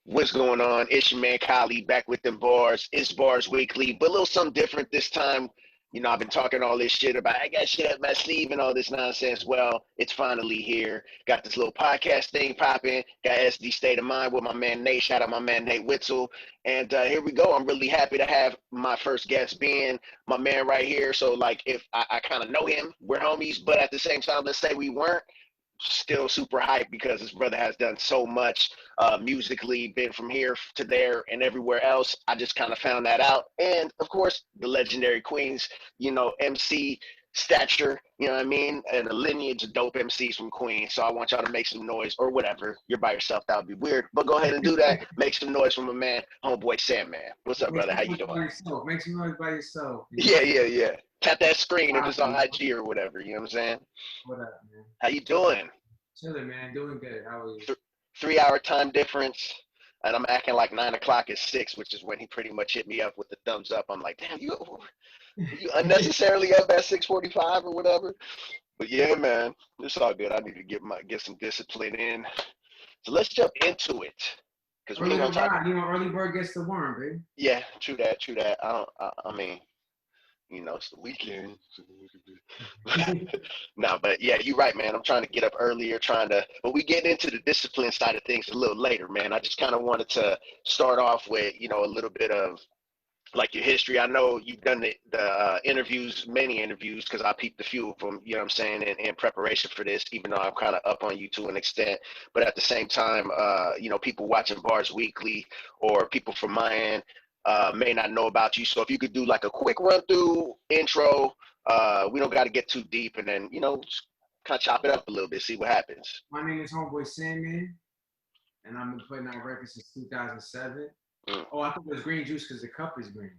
What's going on? It's your man Kahlee back with them bars. It's Bars Weekly, but a little something different this time. You know, I've been talking all this shit about I got shit up my sleeve and all this nonsense. Well, it's finally here. Got this little podcast thing popping. Got SD State of Mind with my man Nate. Shout out my man Nate Witzel. And here we go. I'm really happy to have my first guest being my man right here. So, like, if I kind of know him, we're homies, but at the same time, let's say we weren't still super hyped because this brother has done so much musically, been from here to there and everywhere else. I just kind of found that out. And of course, the legendary Queens, you know, MC stature, you know what I mean? And a lineage of dope MCs from Queens. So I want y'all to make some noise or whatever. You're by yourself. That would be weird. But go ahead and do that. Make some noise from a man, Homeboy Sandman. What's up, brother? How you doing? Make some noise by yourself. Yeah. Tap that screen if it's on IG or whatever. You know what I'm saying? What up, man? How you doing? Chilling, man. Doing good. How are you? 3 hour time difference, and I'm acting like 9 o'clock is 6, which is when he pretty much hit me up with the thumbs up. I'm like, damn, you unnecessarily up at 6:45 or whatever. But yeah, man, it's all good. I need to get some discipline in. So let's jump into it. Because we're gonna talk. You know, early bird gets the worm, baby. Yeah, true that. I mean, you know, it's the weekend. No, but yeah, you're right, man. I'm trying to get up earlier, but we get into the discipline side of things a little later, man. I just kind of wanted to start off with, you know, a little bit of like your history. I know you've done the interviews, many interviews, because I peeped a few of them, you know what I'm saying, in preparation for this, even though I'm kind of up on you to an extent. But at the same time, you know, people watching Bars Weekly or people from my end, may not know about you. So if you could do like a quick run through intro, we don't got to get too deep, and then, you know, just kind of chop it up a little bit, see what happens. My name is Homeboy Sandman, and I've been putting out records since 2007. Oh, I thought it was green juice because the cup is green.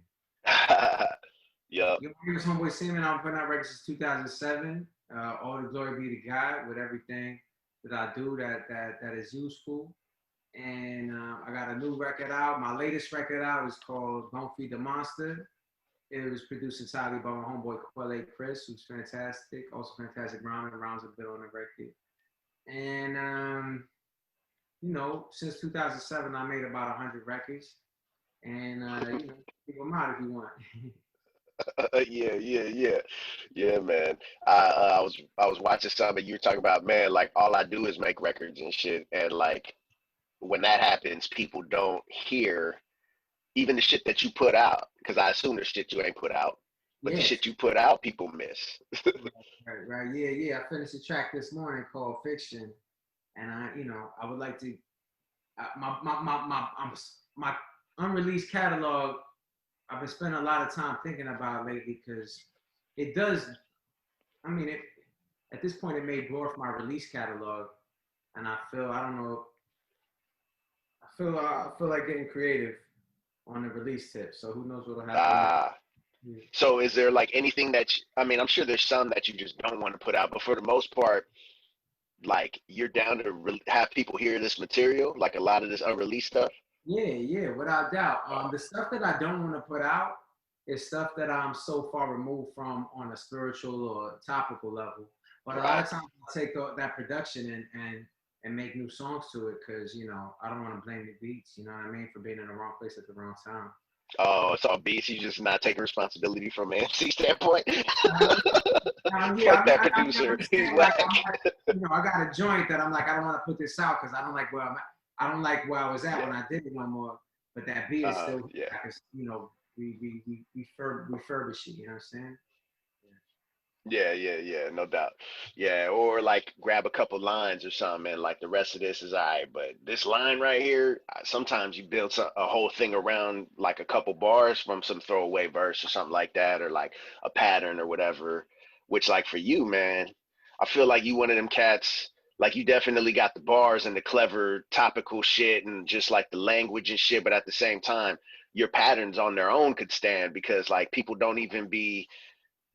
Yeah. My name is Homeboy Sandman. I've been putting out records since 2007. All the glory be to God with everything that I do that is useful. And I got a new record out. My latest record out is called Don't Feed the Monster. It was produced entirely by my homeboy Kahlee Chris, who's fantastic. Also fantastic rhyming, rounds a bit on the record. And, you know, since 2007, I made about 100 records. And, you know, keep them out if you want. Yeah, man. I was watching something, you were talking about, man, like all I do is make records and shit. And like, when that happens, people don't hear even the shit that you put out, because I assume there's shit you ain't put out, but the shit you put out, people miss. Right. Yeah. I finished a track this morning called Fiction, and I would like to my unreleased catalog. I've been spending a lot of time thinking about lately because it does. I mean, at this point, it may dwarf my release catalog, and I feel like getting creative on the release tip. So who knows what'll happen. Yeah. So is there like anything I'm sure there's some that you just don't want to put out, but for the most part, like you're down to have people hear this material, like a lot of this unreleased stuff? Yeah, without doubt. The stuff that I don't want to put out is stuff that I'm so far removed from on a spiritual or topical level. But a lot of times I take that production and make new songs to it because, you know, I don't want to blame the beats, you know what I mean, for being in the wrong place at the wrong time. Oh, it's all beats. You just not taking responsibility from an MC standpoint. Fuck that producer. He's whack. You know, I got a joint that I'm like, I don't want to put this out because I don't like where I don't like where I was at when I did it no more. But that beat is still, you know, we refurbish it. You know what I'm saying? Yeah, no doubt. Yeah, or like grab a couple lines or something, and like the rest of this is all right, but this line right here, sometimes you build a whole thing around like a couple bars from some throwaway verse or something like that, or like a pattern or whatever, which like for you, man, I feel like you one of them cats, like you definitely got the bars and the clever topical shit and just like the language and shit, but at the same time, your patterns on their own could stand because like people don't even be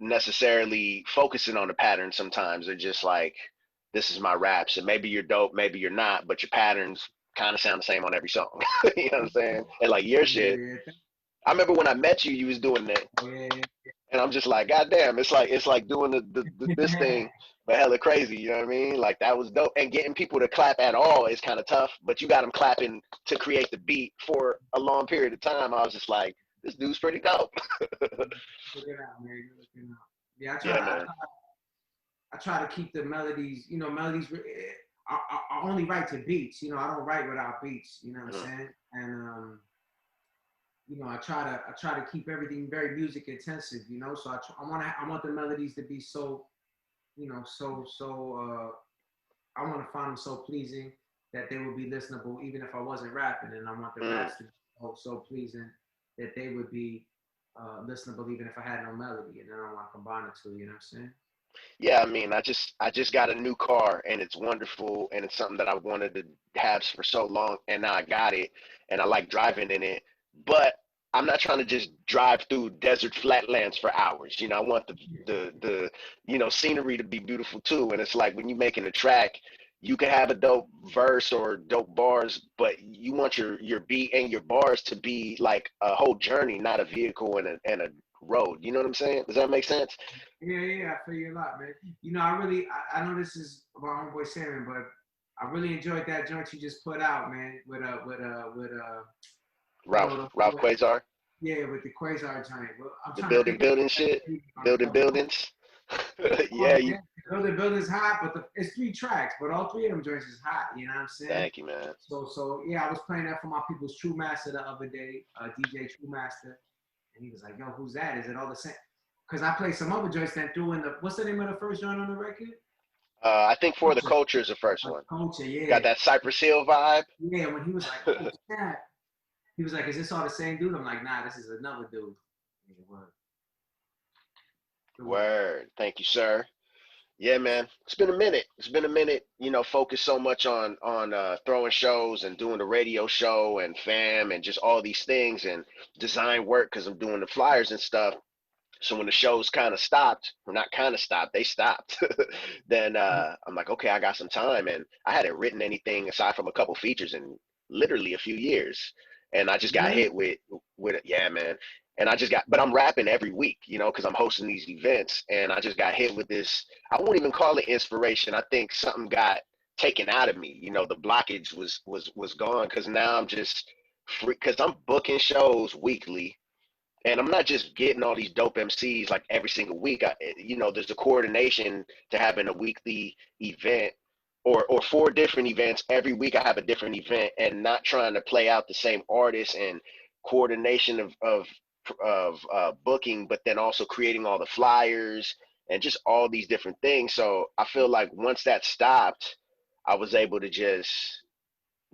necessarily focusing on the pattern sometimes. They're just like, this is my raps, and maybe you're dope, maybe you're not, but your patterns kind of sound the same on every song. You know what I'm saying? And like your shit, I remember when I met you, you was doing that, and I'm just like, God damn, it's like doing this thing but hella crazy, you know what I mean? Like that was dope. And getting people to clap at all is kind of tough, but you got them clapping to create the beat for a long period of time. I was just like, this dude's pretty dope. Look it out, man. You're looking out. Yeah, Yeah, man. I try to keep the melodies, melodies. I only write to beats, I don't write without beats, you know what I'm saying? And, I try to keep everything very music intensive, so I want the melodies to be so, I want to find them so pleasing that they would be listenable even if I wasn't rapping. And I want the raps to be so pleasing that they would be listenable even if I had no melody. And then I want to combine the two, you know what I'm saying? Yeah, I mean, I just got a new car and it's wonderful and it's something that I wanted to have for so long and now I got it and I like driving in it. But I'm not trying to just drive through desert flatlands for hours. I want the scenery to be beautiful too. And it's like when you're making a track, you can have a dope verse or dope bars, but you want your beat and your bars to be like a whole journey, not a vehicle and a road. You know what I'm saying? Does that make sense? Yeah, I feel you a lot, man. I know this is about Homeboy Sandman, but I really enjoyed that joint you just put out, man, Ralph Quasar. Yeah, with the Quasar joint. Well, I'm The trying to think of building shit. Buildings. Oh, Yeah, you yeah, building's hot, but it's 3 tracks, but all 3 of them joints is hot. You know what I'm saying? thank you, man. So yeah, I was playing that for my people's True Master the other day, DJ True Master, and he was like, "Yo, who's that? Is it all the same?" Because I played some other joints that threw in the what's the name of the first joint on the record? I think For the Culture is the first one. Culture, yeah. Got that Cypress Hill vibe. Yeah, when he was like, "Who's that?" He was like, "Is this all the same dude?" I'm like, "Nah, this is another dude." Yeah, Word. Thank you, sir. Yeah, man. It's been a minute. It's been a minute. Focused so much on throwing shows and doing the radio show and fam and just all these things and design work because I'm doing the flyers and stuff. So when the shows kind of stopped, or not kind of stopped, they stopped. Then I'm like, okay, I got some time, and I hadn't written anything aside from a couple features in literally a few years, and I just got Really? hit with it. Yeah, man. And I just got, but I'm rapping every week, because I'm hosting these events, and I just got hit with this. I won't even call it inspiration. I think something got taken out of me. The blockage was gone because now I'm just free because I'm booking shows weekly and I'm not just getting all these dope MCs like every single week. There's a coordination to having a weekly event or 4 different events every week. I have a different event and not trying to play out the same artists and coordination of booking, but then also creating all the flyers and just all these different things. So I feel like once that stopped, I was able to just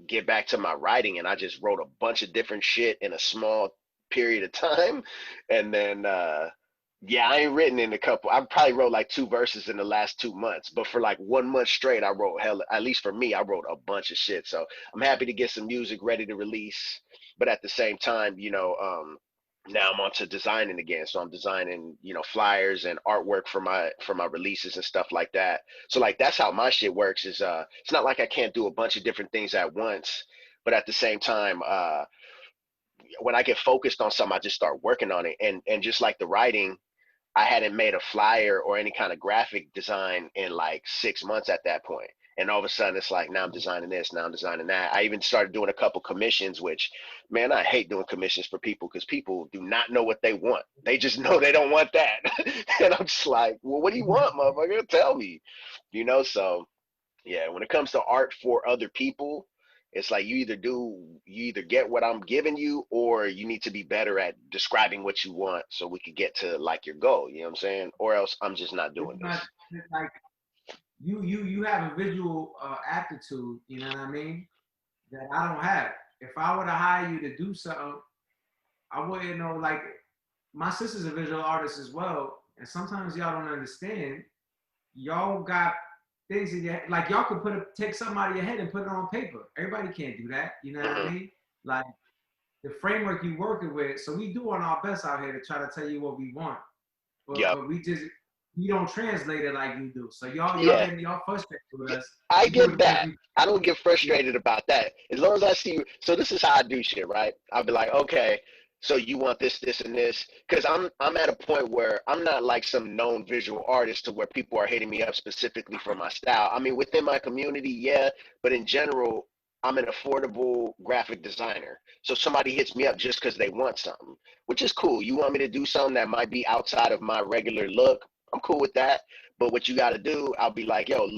get back to my writing and I just wrote a bunch of different shit in a small period of time. And then yeah, I ain't written in a couple. I probably wrote like 2 verses in the last 2 months, but for like 1 month straight, I wrote hell. At least for me, I wrote a bunch of shit. So I'm happy to get some music ready to release. But at the same time, now I'm on to designing again. So I'm designing, flyers and artwork for my releases and stuff like that. So like that's how my shit works. Is it's not like I can't do a bunch of different things at once, but at the same time, when I get focused on something, I just start working on it. And just like the writing, I hadn't made a flyer or any kind of graphic design in like 6 months at that point. And all of a sudden, it's like now I'm designing this, now I'm designing that. I even started doing a couple commissions, which, man, I hate doing commissions for people because people do not know what they want. They just know they don't want that. And I'm just like, well, what do you want, motherfucker? Tell me. So yeah, when it comes to art for other people, it's like you either get what I'm giving you or you need to be better at describing what you want so we could get to like your goal, you know what I'm saying? Or else I'm just not It's doing not this. it's like you have a visual aptitude, you know what I mean? That I don't have. If I were to hire you to do something, I wouldn't know. Like my sister's a visual artist as well, and sometimes y'all don't understand. Y'all got things in your head. Like y'all could take something out of your head and put it on paper. Everybody can't do that. You know what I Hmm. mean? Like the framework you working with. So we do on our best out here to try to tell you what we want, but Yep. we don't translate it like you do. So Yeah, y'all frustrated with us. I We do get it because that. we I don't get yeah. frustrated about that. As long as I see you. So this is how I do shit, right? I'll be like, okay, So you want this, this, and this? Because I'm at a point where I'm not like some known visual artist to where people are hitting me up specifically for my style. I mean, within my community, yeah, but in general, I'm an affordable graphic designer. So somebody hits me up just because they want something, which is cool. You want me to do something that might be outside of my regular look? I'm cool with that. But what you got to do, I'll be like, yo,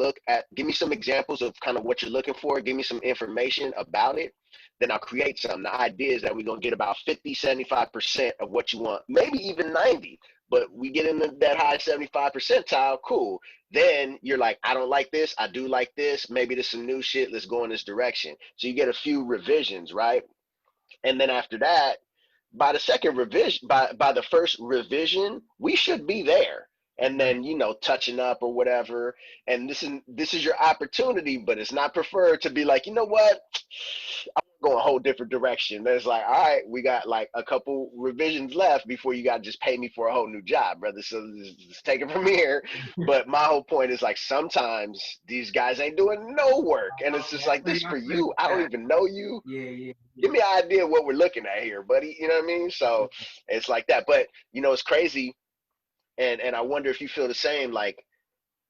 give me some examples of kind of what you're looking for. Give me some information about it, then I'll create something. The idea is that we're going to get about 50, 75% of what you want, maybe even 90, but we get in that high 75 percentile, cool. Then you're like, I don't like this, I do like this, maybe there's some new shit, let's go in this direction. So you get a few revisions, right? And then after that, by the second revision, by the first revision, we should be there. And then, you know, touching up or whatever. And this is your opportunity, but it's not preferred to be like, you know what, I'm going a whole different direction. There's like, all right, we got like a couple revisions left before you got to just pay me for a whole new job, brother. So just take it from here. But my whole point is like, sometimes these guys ain't doing no work. And it's just like, this for you. I don't even know you. Yeah. Give me an idea of what we're looking at here, buddy. You know what I mean? So it's like that. But, you know, it's crazy. And I wonder if you feel the same. Like,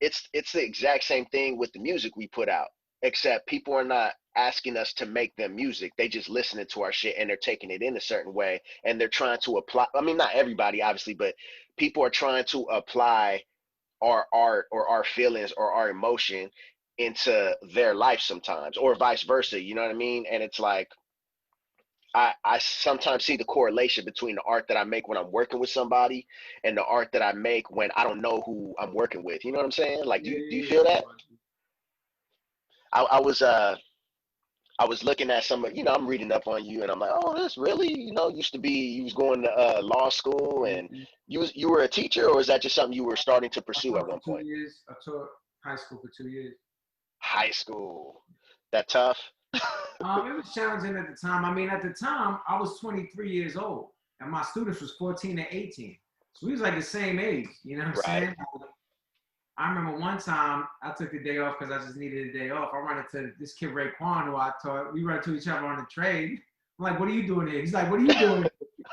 it's the exact same thing with the music we put out, except people are not asking us to make them music. They just listening to our shit and they're taking it in a certain way, and they're trying to apply. I mean, not everybody, obviously, but people are trying to apply our art or our feelings or our emotion into their life sometimes, or vice versa. You know what I mean? And it's like, I sometimes see the correlation between the art that I make when I'm working with somebody and the art that I make when I don't know who I'm working with. You know what I'm saying? Like, do you feel that? I was looking at some, you know, I'm reading up on you, and I'm like, oh, this really, you know, used to be, you was going to law school, and you were a teacher, or is that just something you were starting to I pursue taught at one for point? 2 years. I taught high school for 2 years. High school, that tough? It was challenging at the time. I mean, at the time, I was 23 years old, and my students was 14 and 18. So we was like the same age. You know what I'm Right. saying? I remember one time I took the day off because I just needed a day off. I ran into this kid Raekwon who I taught. We ran into each other on the train. I'm like, "What are you doing here?" He's like, "What are you doing?"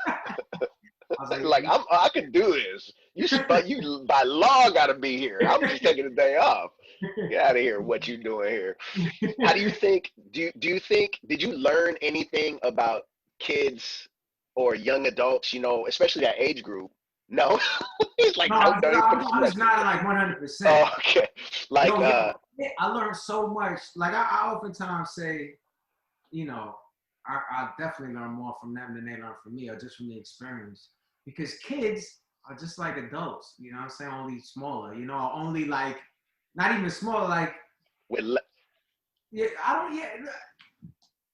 I was like, Like, I could do this. But you by law got to be here. I'm just taking a day off. Get out of here. What you doing here? How do you think? Do you think? Did you learn anything about kids or young adults? You know, especially that age group. No, it's like, No, no, don't even put a I'm just stress. not like 100%. Oh, okay. Like, No, I learned so much. Like I oftentimes say, you know, I definitely learn more from them than they learn from me, or just from the experience. Because kids are just like adults, you know what I'm saying? Only smaller, you know, only like, not even smaller, like, with yeah, I don't, yeah.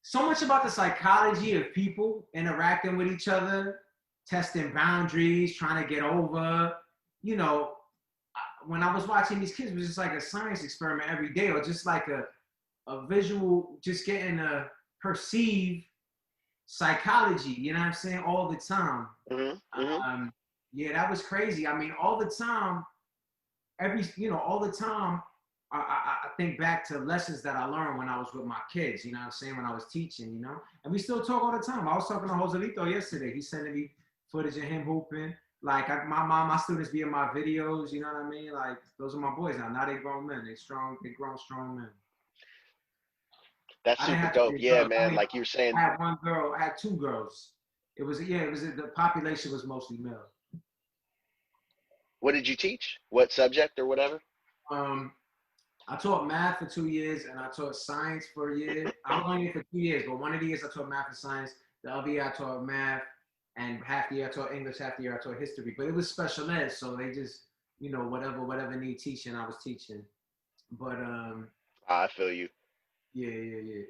So much about the psychology of people interacting with each other, testing boundaries, trying to get over, you know, when I was watching these kids, it was just like a science experiment every day, or just like a visual, just getting a perceive psychology, you know what I'm saying, all the time. Yeah, that was crazy. I mean, all the time, all the time, I think back to lessons that I learned when I was with my kids, you know what I'm saying, when I was teaching, you know, and we still talk all the time. I was talking to Joselito yesterday. He's sending me footage of him hooping. Like, my students be in my videos, you know what I mean? Like, those are my boys now. Now they grown men. They grown strong men. That's I didn't super have to dope. be a Yeah, girl. I man. mean, Like you're saying, I had one girl. I had two girls. The population was mostly male. what did you teach? What subject or whatever? Um, I taught math for 2 years, and I taught science for a year. I was only here for 2 years, but one of the years I taught math and science. The other year I taught math, and half the year I taught English, half the year I taught history. But it was special ed, so they just, whatever need teaching, I was teaching. But I feel you. yeah.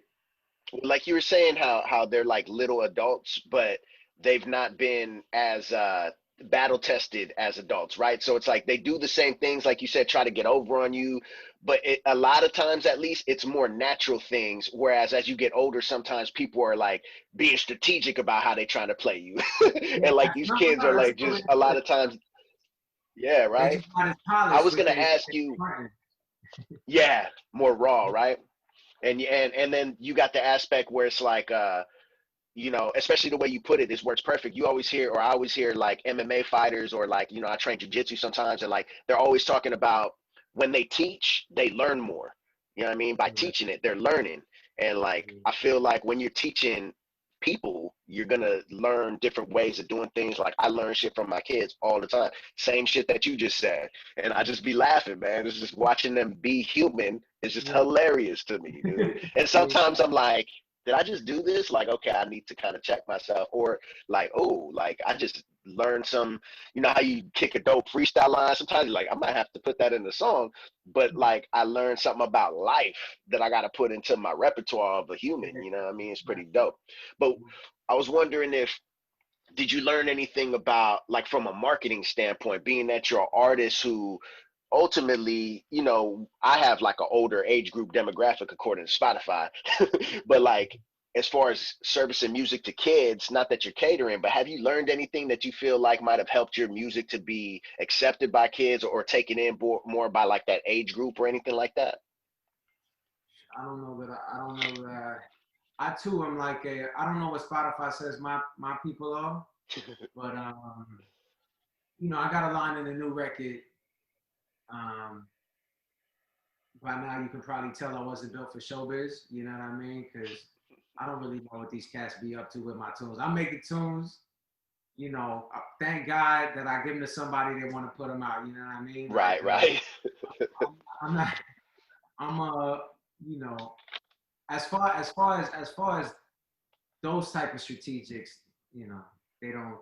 Like you were saying, how they're like little adults, but they've not been as battle tested as adults, right? So it's like they do the same things, like you said, try to get over on you, but a lot of times, at least, it's more natural things. Whereas as you get older, sometimes people are like being strategic about how they trying to play you, Yeah, and like these no, kids are that's like totally just a lot good. of times, yeah, They right. just not as I polished was with gonna their ask you, fronting. yeah, more raw, right? And then you got the aspect where it's like you know, especially the way you put it, this works perfect. You always hear, or I always hear like MMA fighters, or like, you know, I train jujitsu sometimes, and like they're always talking about when they teach, they learn more. You know what I mean? By teaching it, they're learning. And like, I feel like when you're teaching people, you're gonna learn different ways of doing things. Like I learn shit from my kids all the time. Same shit that you just said. And I just be laughing, man. It's just watching them be human is just hilarious to me, dude. And sometimes I'm like, did I just do this? Like, okay, I need to kind of check myself. Or like, oh, like I just learned some, you know how you kick a dope freestyle line? Sometimes you're like, I might have to put that in the song. But like I learned something about life that I gotta put into my repertoire of a human, you know what I mean? It's pretty dope. But I was wondering if, did you learn anything about, like from a marketing standpoint, being that you're an artist who ultimately, you know, I have like an older age group demographic according to Spotify, but like as far as servicing music to kids, not that you're catering, but have you learned anything that you feel like might have helped your music to be accepted by kids, or taken in more by like that age group or anything like that? I don't know that I don't know that I too am like I don't know what Spotify says my people are, but you know, I got a line in the new record. Um, by now you can probably tell I wasn't built for showbiz. You know what I mean? Because I don't really know what these cats be up to with my tunes. I'm making tunes. You know, thank God that I give them to somebody that want to put them out. You know what I mean? Right, Like, right. I'm not. I'm you know, as far as those type of strategics, you know, they don't.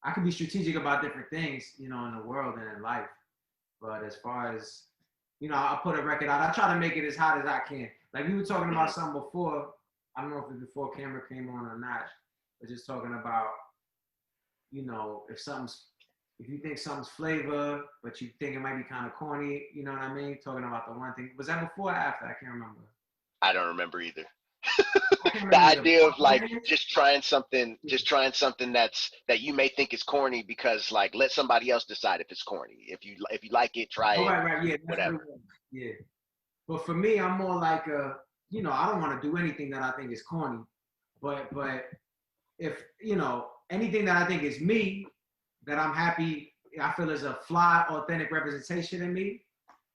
I can be strategic about different things, you know, in the world and in life. But as far as, you know, I put a record out. I try to make it as hot as I can. Like we were talking about something before. I don't know if it's before camera came on or not. But just talking about, you know, if you think something's flavor, but you think it might be kind of corny, you know what I mean? Talking about the one thing. Was that before or after? I can't remember. I don't remember either. I can't The remember either. idea of like just trying something that you may think is corny, because like let somebody else decide if it's corny. If you like it, try Oh, it, right, yeah, that's what it whatever. was. Yeah. But for me, I'm more like you know, I don't want to do anything that I think is corny, but if you know anything that I think is me, that I'm happy, I feel is a fly, authentic representation in me,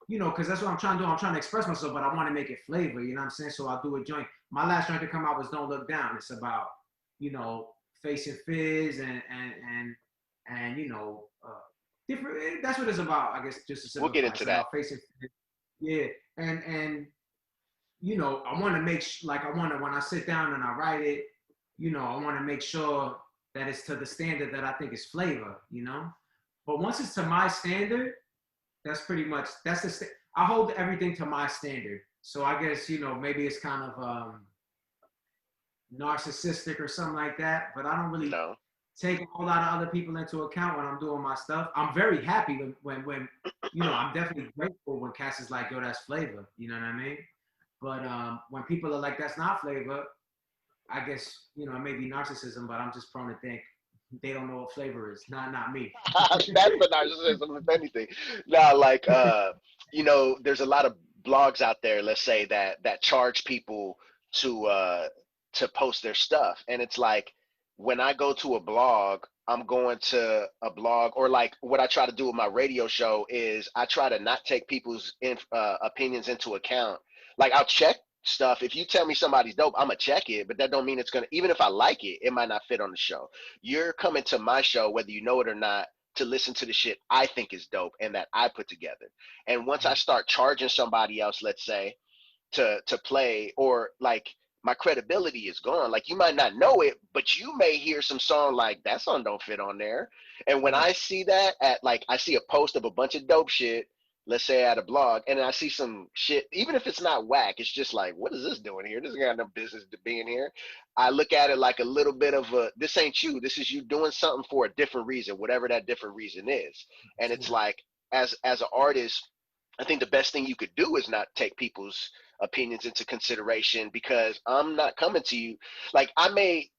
you know, because that's what I'm trying to do. I'm trying to express myself, but I want to make it flavor. You know what I'm saying? So I'll do a joint. My last joint to come out was "Don't Look Down." It's about, you know, facing fears and you know different. That's what it's about. I guess just to We'll get simplify, into it's that. about facing fears. Yeah, and you know, I want to make like I want to when I sit down and I write it, you know, I want to make sure that it's to the standard that I think is flavor. You know, but once it's to my standard, that's pretty much that's I hold everything to my standard. So I guess, you know, maybe it's kind of narcissistic or something like that, but I don't really No. take a whole lot of other people into account when I'm doing my stuff. I'm very happy when you know, I'm definitely grateful when Cass is like, yo, that's flavor. You know what I mean? But when people are like, that's not flavor, I guess, you know, it may be narcissism, but I'm just prone to think they don't know what flavor is. Not me. That's the narcissism, if anything. No, like you know, there's a lot of blogs out there, let's say, that charge people to to post their stuff. And it's like when I go to a blog, I'm going to a blog, or like what I try to do with my radio show is I try to not take people's opinions into account. Like I'll check stuff. If you tell me somebody's dope, I'm gonna check it, but that don't mean it's gonna, even if I like it, it might not fit on the show. You're coming to my show, whether you know it or not, to listen to the shit I think is dope and that I put together. And once I start charging somebody else, let's say, to play, or like my credibility is gone. Like you might not know it, but you may hear some song like that song don't fit on there. And when I see that at like I see a post of a bunch of dope shit, let's say at a blog, and I see some shit, even if it's not whack, it's just like, what is this doing here? This got no business to being here. I look at it like a little bit of a, this ain't you. This is you doing something for a different reason, whatever that different reason is. And it's like, as an artist, I think the best thing you could do is not take people's opinions into consideration, because I'm not coming to you. Like I may,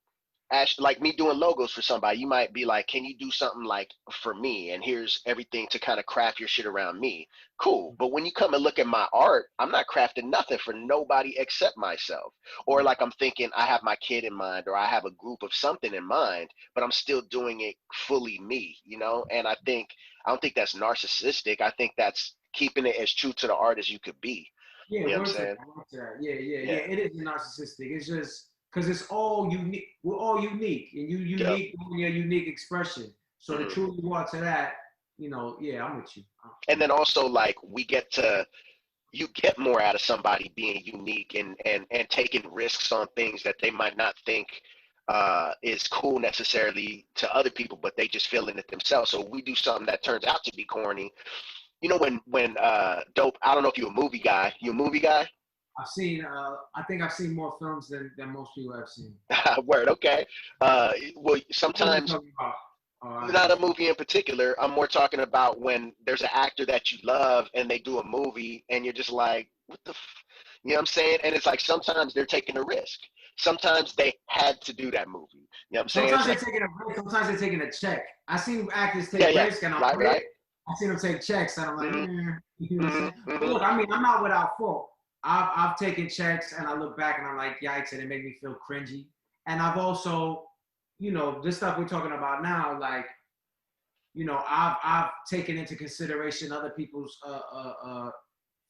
like me doing logos for somebody, you might be like, can you do something like for me? And here's everything to kind of craft your shit around me. Cool. But when you come and look at my art, I'm not crafting nothing for nobody except myself. Or like I'm thinking I have my kid in mind, or I have a group of something in mind, but I'm still doing it fully me, you know? And I don't think that's narcissistic. I think that's keeping it as true to the art as you could be. Yeah, You know what I'm word to that. saying? Word to that. Yeah, yeah, yeah. Yeah. It is narcissistic. It's just because it's all unique. We're all unique, and you Yep. unique in your unique expression. So the Mhm. truth you are to that, yeah, I'm with you. And then also like you get more out of somebody being unique and taking risks on things that they might not think is cool necessarily to other people, but they just feeling it themselves. So we do something that turns out to be corny. You know, when dope, I don't know if you're a movie guy. You a movie guy? I've seen. I think I've seen more films than most people have seen. Word, okay. Well, What are you sometimes talking about? Oh, I not a understand. movie in particular. I'm more talking about when there's an actor that you love and they do a movie and you're just like, what the, you know what I'm saying? And it's like sometimes they're taking a risk. Sometimes they had to do that movie. You know what I'm saying? Sometimes So, they're taking a risk. Sometimes they're taking a check. I seen actors yeah, take yeah, risks, and I'm right, with it. right. I seen them take checks, and I'm like, Mm-hmm, you know what I'm saying? mm-hmm, But mm-hmm. look, I mean, I'm not without fault. I've taken checks, and I look back, and I'm like, yikes, and it made me feel cringy. And I've also, this stuff we're talking about now, like, I've taken into consideration other people's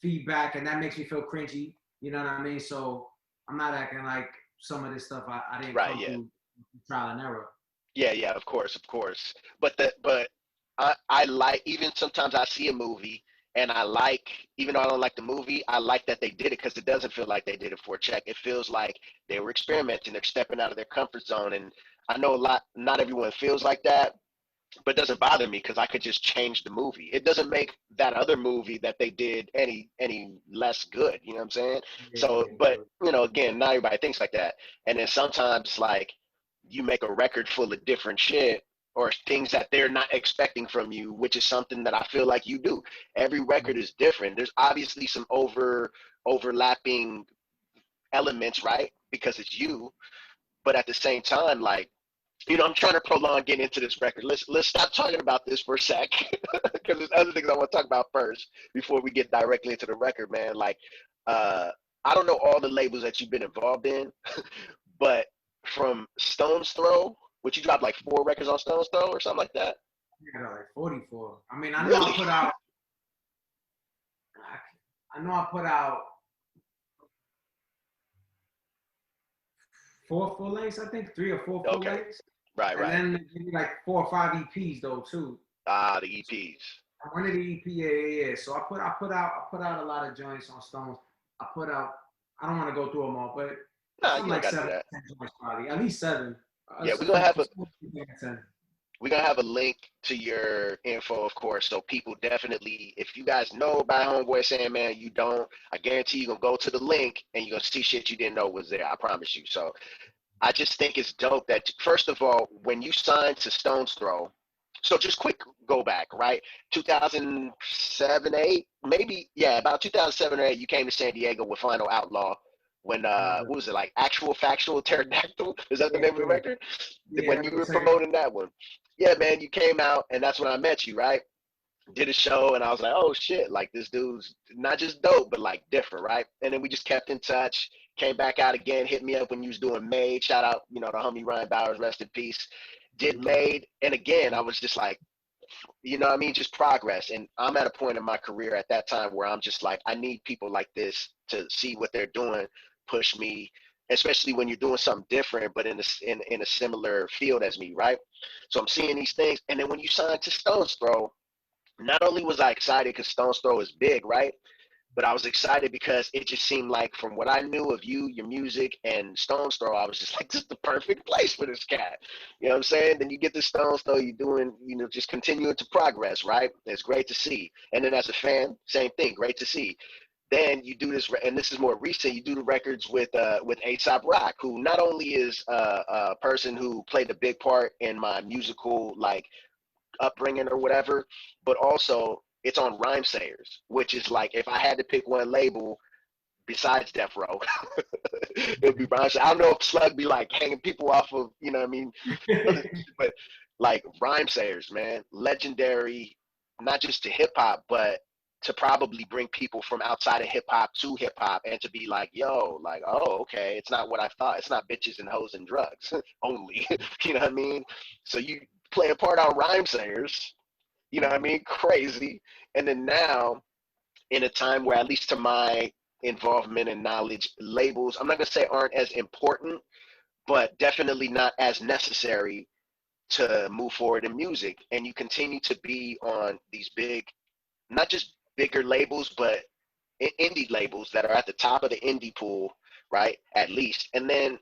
feedback, and that makes me feel cringy. You know what I mean? So I'm not acting like some of this stuff I didn't Right, come yeah. through trial and error. Yeah, yeah, of course, of course. But I like, even sometimes I see a movie and I like, even though I don't like the movie, I like that they did it because it doesn't feel like they did it for a check. It feels like they were experimenting, they're stepping out of their comfort zone. And I know not everyone feels like that, but it doesn't bother me because I could just change the movie. It doesn't make that other movie that they did any less good. You know what I'm saying? Yeah, So, yeah, but again, not everybody thinks like that. And then sometimes like you make a record full of different shit or things that they're not expecting from you, which is something that I feel like you do. Every record is different. There's obviously some overlapping elements, right? Because it's you, but at the same time, like, I'm trying to prolong getting into this record. Let's stop talking about this for a sec, because there's other things I want to talk about first before we get directly into the record, man. Like, I don't know all the labels that you've been involved in, but from Stone's Throw, which you dropped like 4 records on Stone's Throw or something like that. yeah, like 44. I mean, I know Really? I put out. I know I put out four full lengths. I think 3 or 4 full Okay. lengths, Right, and right. then maybe like 4 or 5 EPs though too. Ah, the EPs. One of the EP, yeah. So I put out a lot of joints on Stones. I put out. I don't want to go through them all, but Nah, something you don't like got to do seven, that. 10 joints probably. At least seven. Yeah, we're gonna have a 10. we're gonna have a link to your info, of course. So people definitely, if you guys know about Homeboy Sandman, you don't, I guarantee you're gonna go to the link and you're gonna see shit you didn't know was there. I promise you. So I just think it's dope that, first of all, when you signed to Stone's Throw, so just quick go back, right? 2007, 8, maybe, yeah, about 2007 or 8, you came to San Diego with Final Outlaw when, what was it, like Actual Factual Pterodactyl? Is that the Yeah, name of the yeah, record? yeah. When That you was were the second. promoting that one. Yeah, man, you came out and that's when I met you, right? Did a show and I was like, oh shit, like this dude's not just dope, but like different, right? And then we just kept in touch, came back out again, hit me up when you was doing Made. Shout out, the homie Ryan Bowers, rest in peace. Did Mm-hmm. Made. And again, I was just like, what I mean? Just progress. And I'm at a point in my career at that time where I'm just like, I need people like this to see what they're doing, push me, especially when you're doing something different, but in a similar field as me, right? So I'm seeing these things. And then when you sign to Stone's Throw, not only was I excited because Stone's Throw is big, right? But I was excited because it just seemed like, from what I knew of you, your music, and Stone's Throw, I was just like, this is the perfect place for this cat. You know what I'm saying? Then you get the Stone's Throw, you're doing, just continuing to progress, right? It's great to see. And then as a fan, same thing, great to see. Then you do this, and this is more recent. You do the records with Aesop Rock, who not only is a person who played a big part in my musical like upbringing or whatever, but also it's on RhymeSayers, which is like, if I had to pick one label, besides Death Row. It'll be RhymeSayers. I don't know if Slug be like hanging people off of, you know what I mean? But like RhymeSayers, man, legendary, not just to hip hop, but to probably bring people from outside of hip hop to hip hop and to be like, yo, like, oh, okay, it's not what I thought. It's not bitches and hoes and drugs only. You know what I mean? So you play a part on RhymeSayers, you know what I mean? Crazy. And then now, in a time where, at least to my involvement and knowledge, labels, I'm not going to say aren't as important, but definitely not as necessary to move forward in music. And you continue to be on these big, not just bigger labels, but indie labels that are at the top of the indie pool, right? At least. And then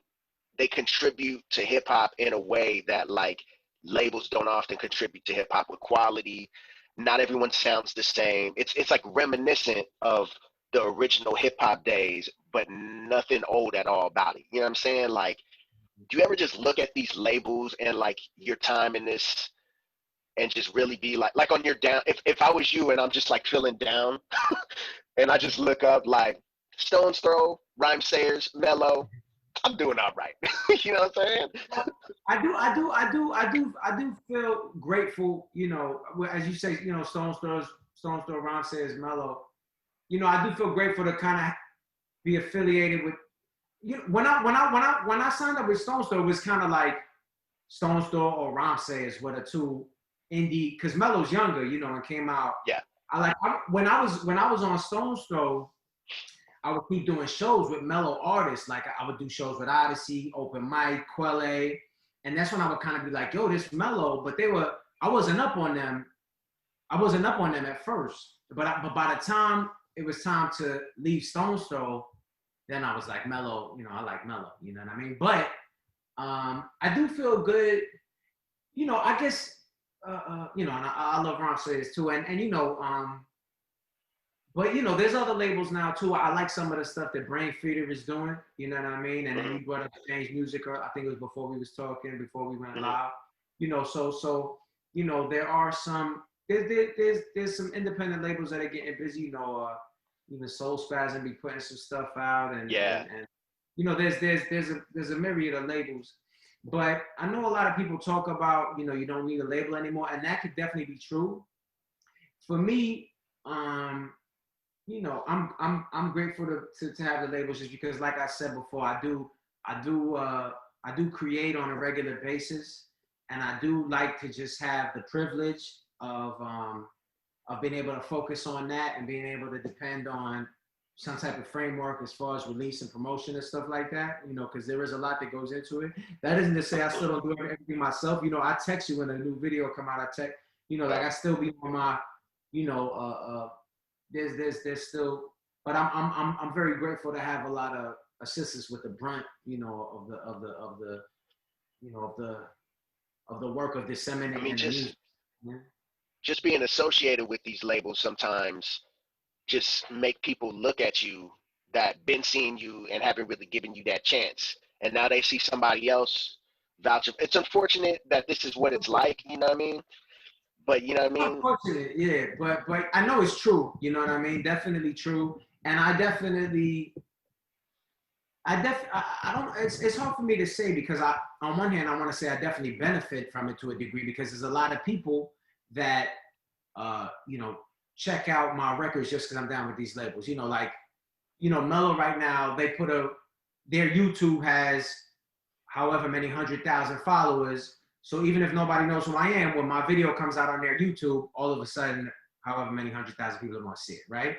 they contribute to hip hop in a way that like labels don't often contribute to hip hop with quality. Not everyone sounds the same. It's like reminiscent of the original hip hop days, but nothing old at all about it. You know what I'm saying? Like, do you ever just look at these labels and like your time in this and just really be like on your down, if I was you and I'm just like feeling down and I just look up like Stone's Throw, RhymeSayers, Mello, I'm doing all right. You know what I'm saying? I do feel grateful, you know, as you say, you know, Stone's Throw, RhymeSayers, Mello. You know, I do feel grateful to kind of be affiliated with. You know, when I signed up with Stone's Throw, it was kind of like Stone's Throw or RhymeSayers were the two indie, because Mello's younger, you know, and came out. Yeah. When I was on Stone's Throw, I would keep doing shows with Mello artists. Like I would do shows with Odyssey, Open Mic, Quelle, and that's when I would kind of be like, yo, this Mello. But I wasn't up on them. I wasn't up on them at first. But by the time it was time to leave Stone's Throw, then I was like, Mello, you know, I like Mello, you know what I mean? But I do feel good, you know, I guess, you know, and I love RhymeSayers too. And you know, but you know, there's other labels now too. I like some of the stuff that Brain Feeder is doing, you know what I mean? And then you brought up Change Music, or I think it was before we was talking, before we went live. You know, so you know, there are some there's some independent labels that are getting busy, you know, even Soul Spasm be putting some stuff out, and you know, there's a myriad of labels. But I know a lot of people talk about, you know, you don't need a label anymore, and that could definitely be true. For me, you know, I'm grateful to have the labels, just because, like I said before, I do create on a regular basis, and I do like to just have the privilege of being able to focus on that and being able to depend on some type of framework as far as release and promotion and stuff like that, you know, because there is a lot that goes into it. That isn't to say I still don't do everything myself. You know, I text you when a new video come out. I text, you know, like I still be on my, you know, there's still, but I'm very grateful to have a lot of assistance with the brunt, you know, of the work of disseminating. I mean, just being associated with these labels sometimes just make people look at you that been seeing you and haven't really given you that chance, and now they see somebody else vouch. It's unfortunate that this is what it's like, you know what I mean? But you know what I mean? Unfortunate, yeah, but I know it's true, you know what I mean? Definitely true. And I don't, it's hard for me to say, because on one hand, I want to say I definitely benefit from it to a degree, because there's a lot of people that, you know, check out my records just because I'm down with these labels. You know, like, you know, Mello right now, their YouTube has however many 100,000 followers. So even if nobody knows who I am, when my video comes out on their YouTube, all of a sudden, however many 100,000 people are going to see it, right?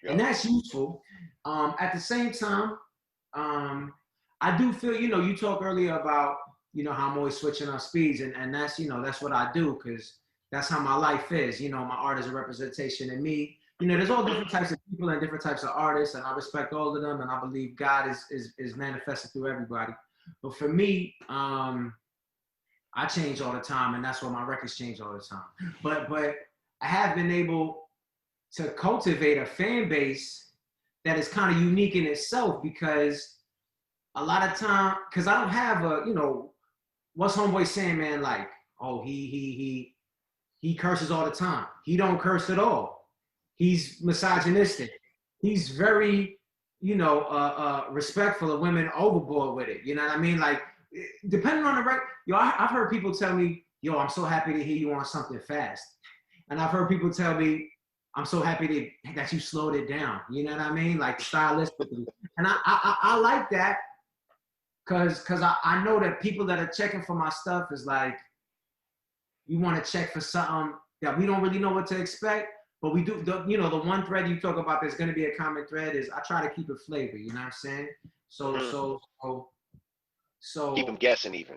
Yep. And that's useful. At the same time, I do feel, you know, you talked earlier about, you know, how I'm always switching on speeds, and that's, you know, that's what I do, because that's how my life is. You know, my art is a representation of me. You know, there's all different types of people and different types of artists, and I respect all of them, and I believe God is manifested through everybody. But for me, I change all the time, and that's why my records change all the time. But I have been able to cultivate a fan base that is kind of unique in itself, because a lot of time, because I don't have a, you know, what's Homeboy Sandman like? Oh, he curses all the time. He don't curse at all. He's misogynistic. He's very respectful of women overboard with it. You know what I mean? Like, depending on the record, I've heard people tell me, yo, I'm so happy to hear you on something fast. And I've heard people tell me, I'm so happy that you slowed it down. You know what I mean? Like stylistically. And I like that because I know that people that are checking for my stuff is like, you want to check for something that we don't really know what to expect. But we do, the one thread you talk about, there's going to be a common thread is I try to keep it flavor. You know what I'm saying? So Keep them guessing even.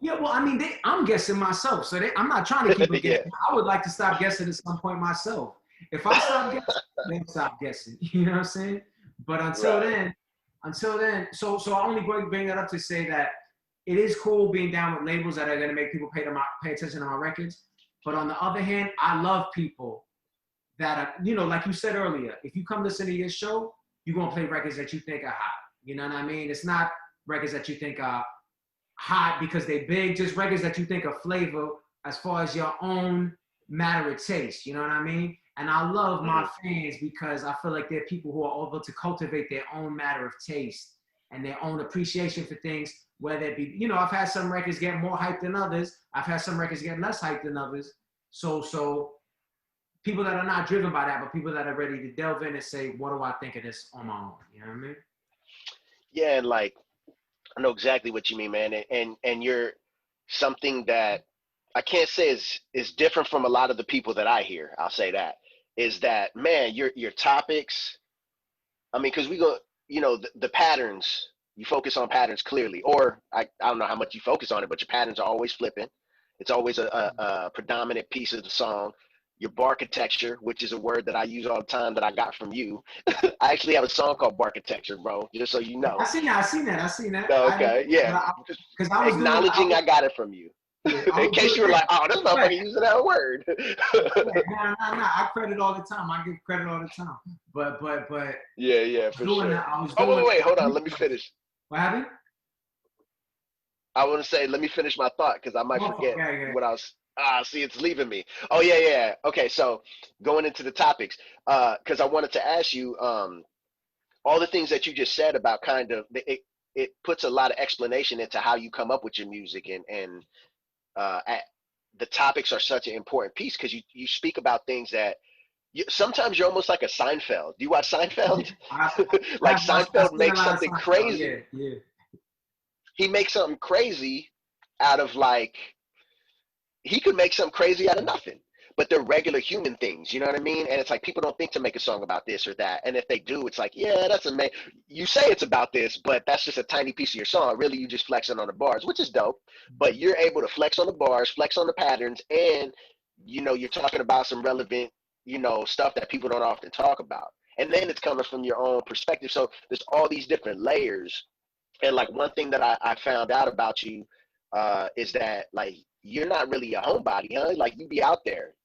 Yeah, well, I mean, I'm guessing myself. So I'm not trying to keep them guessing. Yeah. I would like to stop guessing at some point myself. If I stop guessing, then stop guessing. You know what I'm saying? But until then, so I only bring that up to say that it is cool being down with labels that are going to make people pay attention to my records. But on the other hand, I love people that are, like you said earlier, if you come listen to your show, you're going to play records that you think are hot. You know what I mean? It's not records that you think are hot because they big, just records that you think are flavor as far as your own matter of taste. You know what I mean? And I love my fans because I feel like they're people who are able to cultivate their own matter of taste and their own appreciation for things, whether it be, I've had some records get more hype than others. I've had some records get less hype than others. So people that are not driven by that, but people that are ready to delve in and say, what do I think of this on my own? You know what I mean? Yeah, and like, I know exactly what you mean, man. And you're something that I can't say is different from a lot of the people that I hear. I'll say that is that, man, your topics. I mean, because we go, the patterns. You focus on patterns clearly, or I don't know how much you focus on it, but your patterns are always flipping. It's always a predominant piece of the song. Your barchitecture, which is a word that I use all the time that I got from you. I actually have a song called Barchitecture, bro, just so you know. I seen that. Oh, okay, yeah. Because I was acknowledging I got it from you. Yeah, in case you were like, oh, this motherfucker using that word. Nah. I credit all the time. I give credit all the time. But yeah, for sure. Wait, hold on. Let me finish. What happened? I want to say, let me finish my thought because I might forget what I was. See, it's leaving me. Oh, yeah. Okay, so going into the topics, because I wanted to ask you all the things that you just said about kind of it puts a lot of explanation into how you come up with your music and the topics are such an important piece because you speak about things that sometimes you're almost like a Seinfeld. Do you watch Seinfeld? Like Seinfeld makes something crazy. Yeah. He makes something crazy out of he could make something crazy out of nothing, but they're regular human things. You know what I mean? And it's like, people don't think to make a song about this or that. And if they do, it's like, yeah, that's amazing. You say it's about this, but that's just a tiny piece of your song. Really, you just flexing on the bars, which is dope, but you're able to flex on the bars, flex on the patterns. And, you're talking about some relevant, stuff that people don't often talk about. And then it's coming from your own perspective. So there's all these different layers. And like one thing that I found out about you is that like you're not really a homebody, huh? Like you be out there,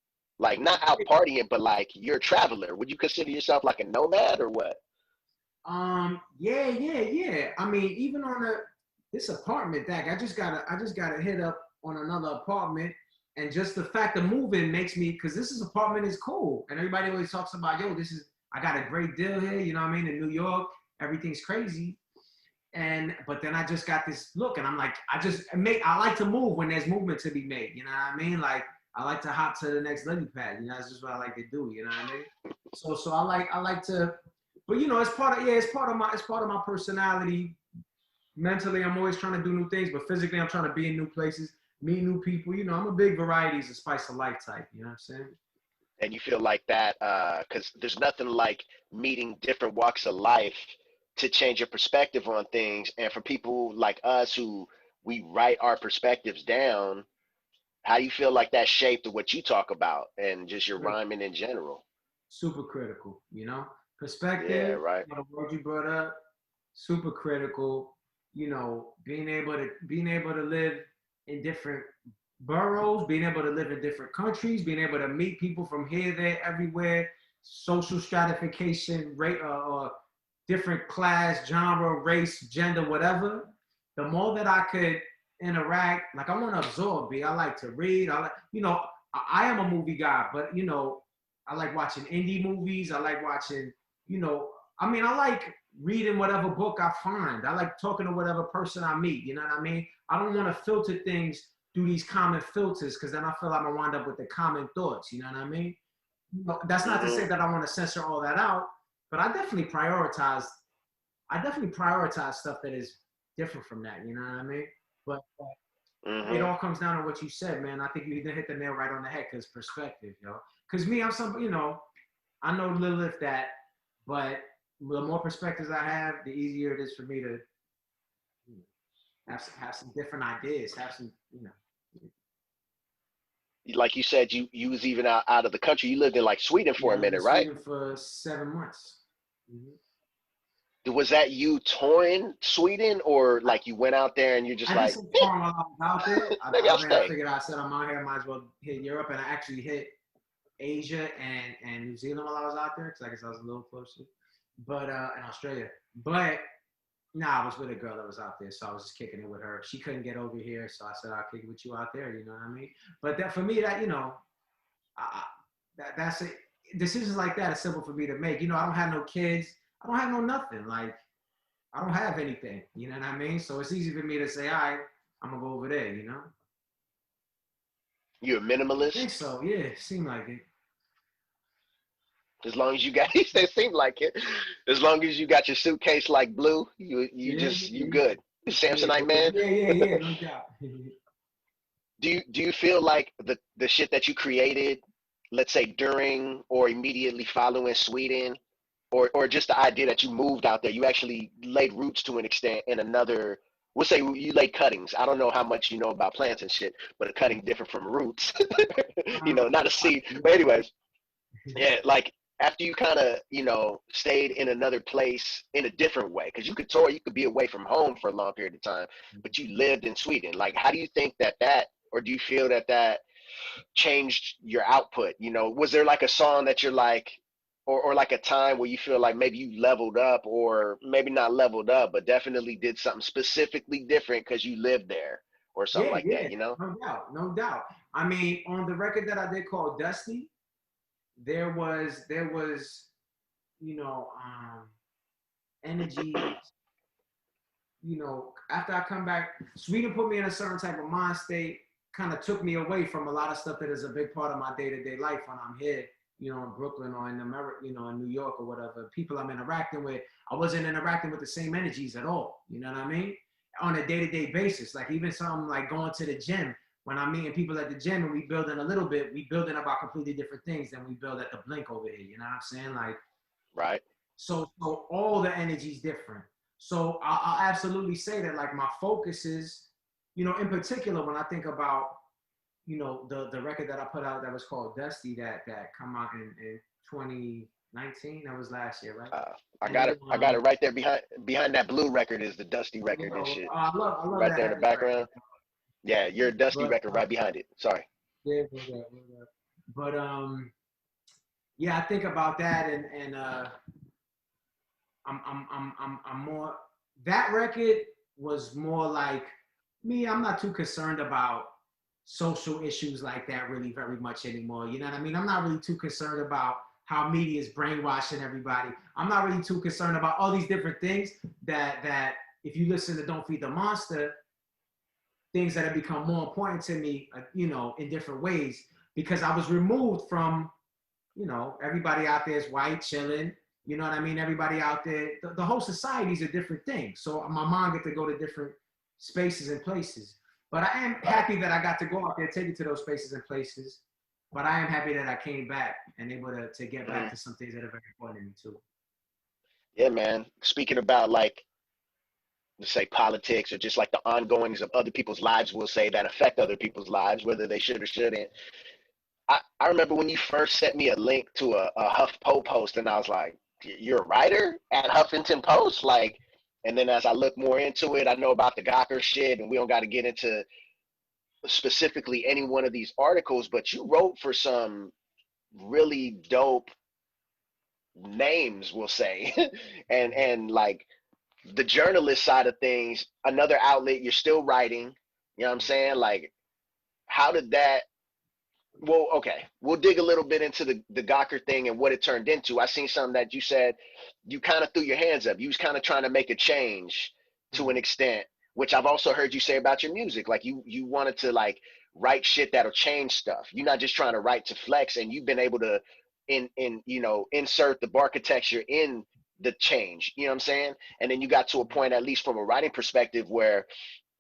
like not out partying, but like you're a traveler. Would you consider yourself like a nomad or what? Yeah. I mean, even on this apartment, I just got a hit up on another apartment, and just the fact of moving makes me, because this apartment is cool, and everybody always talks about, yo, I got a great deal here. You know what I mean? In New York, everything's crazy. But then I just got this look, and I'm like, I like to move when there's movement to be made. You know what I mean? Like I like to hop to the next lily pad. That's just what I like to do. You know what I mean? So I like to, but it's part of my personality. Mentally, I'm always trying to do new things, but physically, I'm trying to be in new places, meet new people. I'm a big varieties of spice of life type. You know what I'm saying? And you feel like that because there's nothing like meeting different walks of life to change your perspective on things. And for people like us who we write our perspectives down, how do you feel like that shaped what you talk about and just your rhyming in general? Super critical, perspective. Yeah, right. The word you brought up, super critical. Being able to live in different boroughs, being able to live in different countries, being able to meet people from here, there, everywhere, social stratification, rate, different class, genre, race, gender, whatever. The more that I could interact, like I want to absorb, I like to read. I am a movie guy, but I like watching indie movies. I like watching, I like reading whatever book I find. I like talking to whatever person I meet. You know what I mean? I don't want to filter things through these common filters because then I feel I'm gonna wind up with the common thoughts. You know what I mean? But that's not to say that I want to censor all that out, but I definitely prioritize. Stuff that is different from that. You know what I mean? But it all comes down to what you said, man. I think you hit the nail right on the head because perspective, yo. Because me, I'm some, you know, I know little if that, but the more perspectives I have, the easier it is for me to have some different ideas, have some, you know. Like you said, you was even out of the country. You lived in like Sweden for a I lived in minute, right? Sweden for 7 months. Was that you touring Sweden, or like you went out there and you're just I did like, some touring while I was out there. maybe I'll I stay. figured I said I'm out here, I might as well hit Europe, and I actually hit Asia and New Zealand while I was out there because I guess I was a little closer, but in Australia. But I was with a girl that was out there, so I was just kicking it with her. She couldn't get over here, so I said I'll kick it with you out there. You know what I mean? But that for me, that you know, that's it. Decisions like that are simple for me to make. You know, I don't have no kids. I don't have no nothing. Like I don't have anything. You know what I mean? So it's easy for me to say, all right, I'm gonna go over there. You know? You're a I think minimalist. so. Yeah, seemed like it. As long as you got, it seemed like it. As long as you got your suitcase like blue, Yeah, you good. Samsonite man. no doubt. Do you feel like the shit that you created, let's say during or immediately following Sweden, or just the idea that you moved out there, you actually laid roots to an extent in another. We'll say you laid cuttings. I don't know how much you know about plants and shit, but a cutting different from roots. You know, not a seed. But anyways, yeah, like after you kind of stayed in another place in a different way, because you could tour, you could be away from home for a long period of time, but you lived in Sweden. Like, how do you think that, or do you feel that changed your output? You know, was there like a song that you're like, or like a time where you feel like maybe you leveled up, or maybe not leveled up, but definitely did something specifically different because you lived there or something like that, you know? No doubt, no doubt. I mean, on the record that I did called Dusty, there was you know energy. You know, after I come back, Sweden put me in a certain type of mind state, kind of took me away from a lot of stuff that is a big part of my day-to-day life when I'm here, you know, in Brooklyn or in America, you know, in New York or whatever. People I'm interacting with, I wasn't interacting with the same energies at all. You know what I mean? On a day-to-day basis, like even something like going to the gym. When I'm meeting people at the gym and we building a little bit, we building about completely different things than we build at the Blink over here. You know what I'm saying? Like, Right. so all the energy is different. So I'll absolutely say that like my focus is, you know, in particular when I think about, you know, the record that I put out that was called Dusty that come out in 2019. That was last year, right? I And got then it. I got it right there behind that blue record is the Dusty record and shit. I love Right that there in the heavy record. background. Yeah, your Dusty But record right behind it. Sorry. yeah, but yeah, I think about that and I'm more, that record was more like me. I'm not too concerned about social issues like that really very much anymore. You know what I mean? I'm not really too concerned about how media is brainwashing everybody. I'm not really too concerned about all these different things that if you listen to Don't Feed the Monster, things that have become more important to me, you know, in different ways, because I was removed from, you know, everybody out there is white, chilling. You know what I mean? Everybody out there, the whole society is a different thing. So my mind get to go to different spaces and places. But I am happy that I got to go out there, take it to those spaces and places. But I am happy that I came back and able to get back to some things that are very important to me too. Yeah, man. Speaking about like, let's say politics or just like the ongoings of other people's lives, we'll say that affect other people's lives, whether they should or shouldn't. I remember when you first sent me a link to a HuffPo post, and I was like, "You're a writer at Huffington Post?" Like, and then as I look more into it, I know about the Gawker shit, and we don't got to get into specifically any one of these articles, but you wrote for some really dope names, we'll say, and like the journalist side of things, another outlet, you're still writing. You know what I'm saying? Like, how did that Well, okay. We'll dig a little bit into the Gawker thing and what it turned into. I seen something that you said you kind of threw your hands up. You was kind of trying to make a change to an Mhm. extent, which I've also heard you say about your music. Like you wanted to like write shit that'll change stuff. You're not just trying to write to flex, and you've been able to insert the architecture in the change. You know what I'm saying? And then you got to a point, at least from a writing perspective, where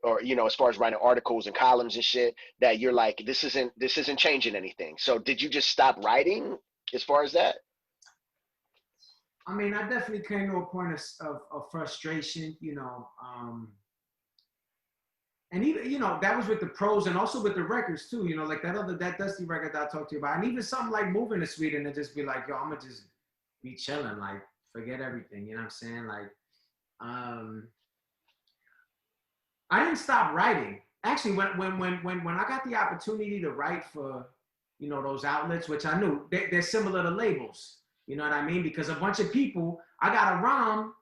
or as far as writing articles and columns and shit, that you're like, this isn't changing anything. So did you just stop writing as far as that? I mean, I definitely came to a point of frustration, and even that was with the pros and also with the records too. Like that Dusty record that I talked to you about, and even something like moving to Sweden and just be like, yo, I'm gonna just be chilling, like forget everything. You know what I'm saying? Like, I didn't stop writing. Actually, when I got the opportunity to write for those outlets, which I knew they're similar to labels. You know what I mean? Because a bunch of people, I got a rhyme.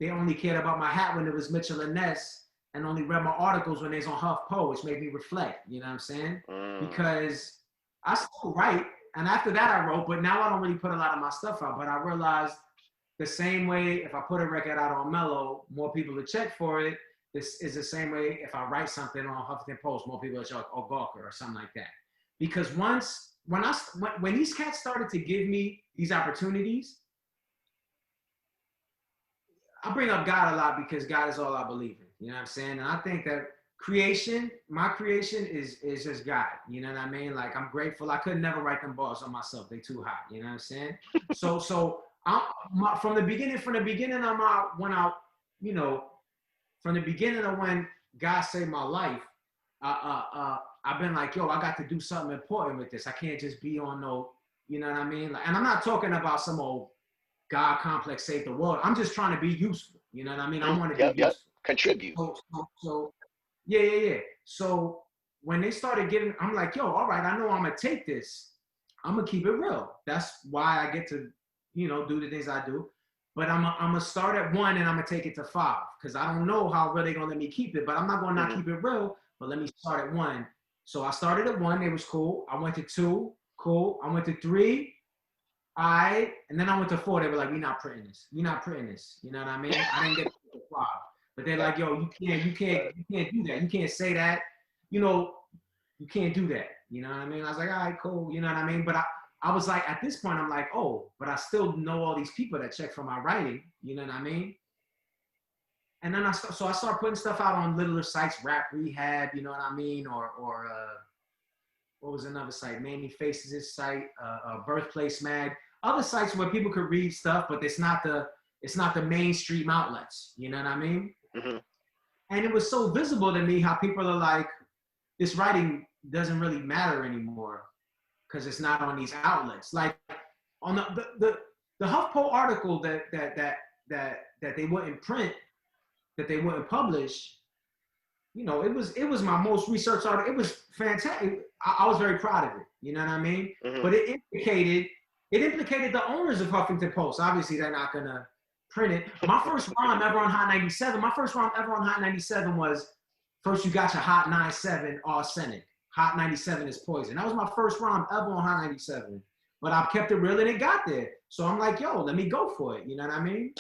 They only cared about my hat when it was Mitchell and Ness, and only read my articles when they was on HuffPo, which made me reflect. You know what I'm saying? Because I still write, and after that I wrote, but now I don't really put a lot of my stuff out. But I realized the same way if I put a record out on Mello, more people will check for it. This is the same way if I write something on Huffington Post, more people will check or Gawker or something like that. Because when these cats started to give me these opportunities, I bring up God a lot because God is all I believe in. You know what I'm saying? And I think that my creation is just God. You know what I mean? Like I'm grateful. I could never write them bars on myself. They too hot. You know what I'm saying? So from the beginning, I'm out when I, from the beginning of when God saved my life, I've been like, yo, I got to do something important with this. I can't just be on no, you know what I mean? Like, and I'm not talking about some old God complex save the world. I'm just trying to be useful. You know what I mean? I want to be Yep. useful. Contribute. So yeah. So when they started getting, I'm like, yo, all right, I know I'm gonna take this. I'm gonna keep it real. That's why I get to, do the things I do. But I'm gonna start at 1 and I'm gonna take it to 5 because I don't know how real they're gonna let me keep it. But I'm not gonna not keep it real. But let me start at 1. So I started at 1. It was cool. I went to 2. Cool. I went to 3. And then I went to 4. They were like, "We're not printing this. You're not printing this." You know what I mean? I didn't get to 5, but they're like, "Yo, you can't do that. You can't say that. You can't do that." You know what I mean? I was like, "All right, cool." You know what I mean? But I was like, at this point, I'm like, "Oh, but I still know all these people that check for my writing." You know what I mean? And then I start putting stuff out on littler sites, Rap Rehab. You know what I mean? Or what was another site? Mamie Faces' site, Birthplace Mag, other sites where people could read stuff, but it's not the mainstream outlets. You know what I mean? Mm-hmm. And it was so visible to me how people are like, this writing doesn't really matter anymore because it's not on these outlets. Like on the HuffPo article that they wouldn't print, that they wouldn't publish. It was my most researched article. It was fantastic. I was very proud of it. You know what I mean? Mm-hmm. But it implicated the owners of Huffington Post. Obviously, they're not gonna print it. My first rhyme ever on Hot 97. My first rhyme ever on Hot 97 was, "First you got your Hot 97 arsenic. Hot 97 is poison." That was my first rhyme ever on Hot 97. But I kept it real and it got there. So I'm like, yo, let me go for it. You know what I mean?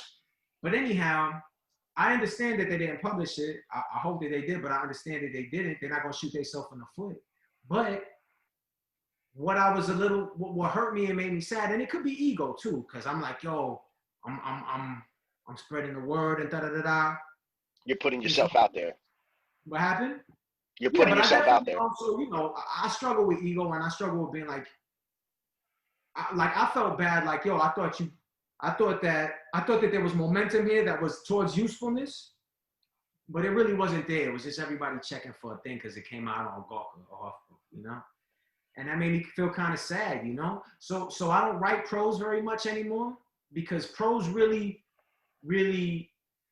But anyhow, I understand that they didn't publish it. I hope that they did, but I understand that they didn't. They're not gonna shoot themselves in the foot. But what hurt me and made me sad, and it could be ego too, because I'm like, yo, I'm spreading the word and da da da da. You're putting yourself out there. What happened? You're Yeah, putting but I yourself out definitely there. also, I struggle with ego and I struggle with being like, I felt bad, like, yo, I thought that there was momentum here that was towards usefulness, but it really wasn't there. It was just everybody checking for a thing because it came out on Gawker or HuffPo, and that made me feel kind of sad, So I don't write prose very much anymore because prose really,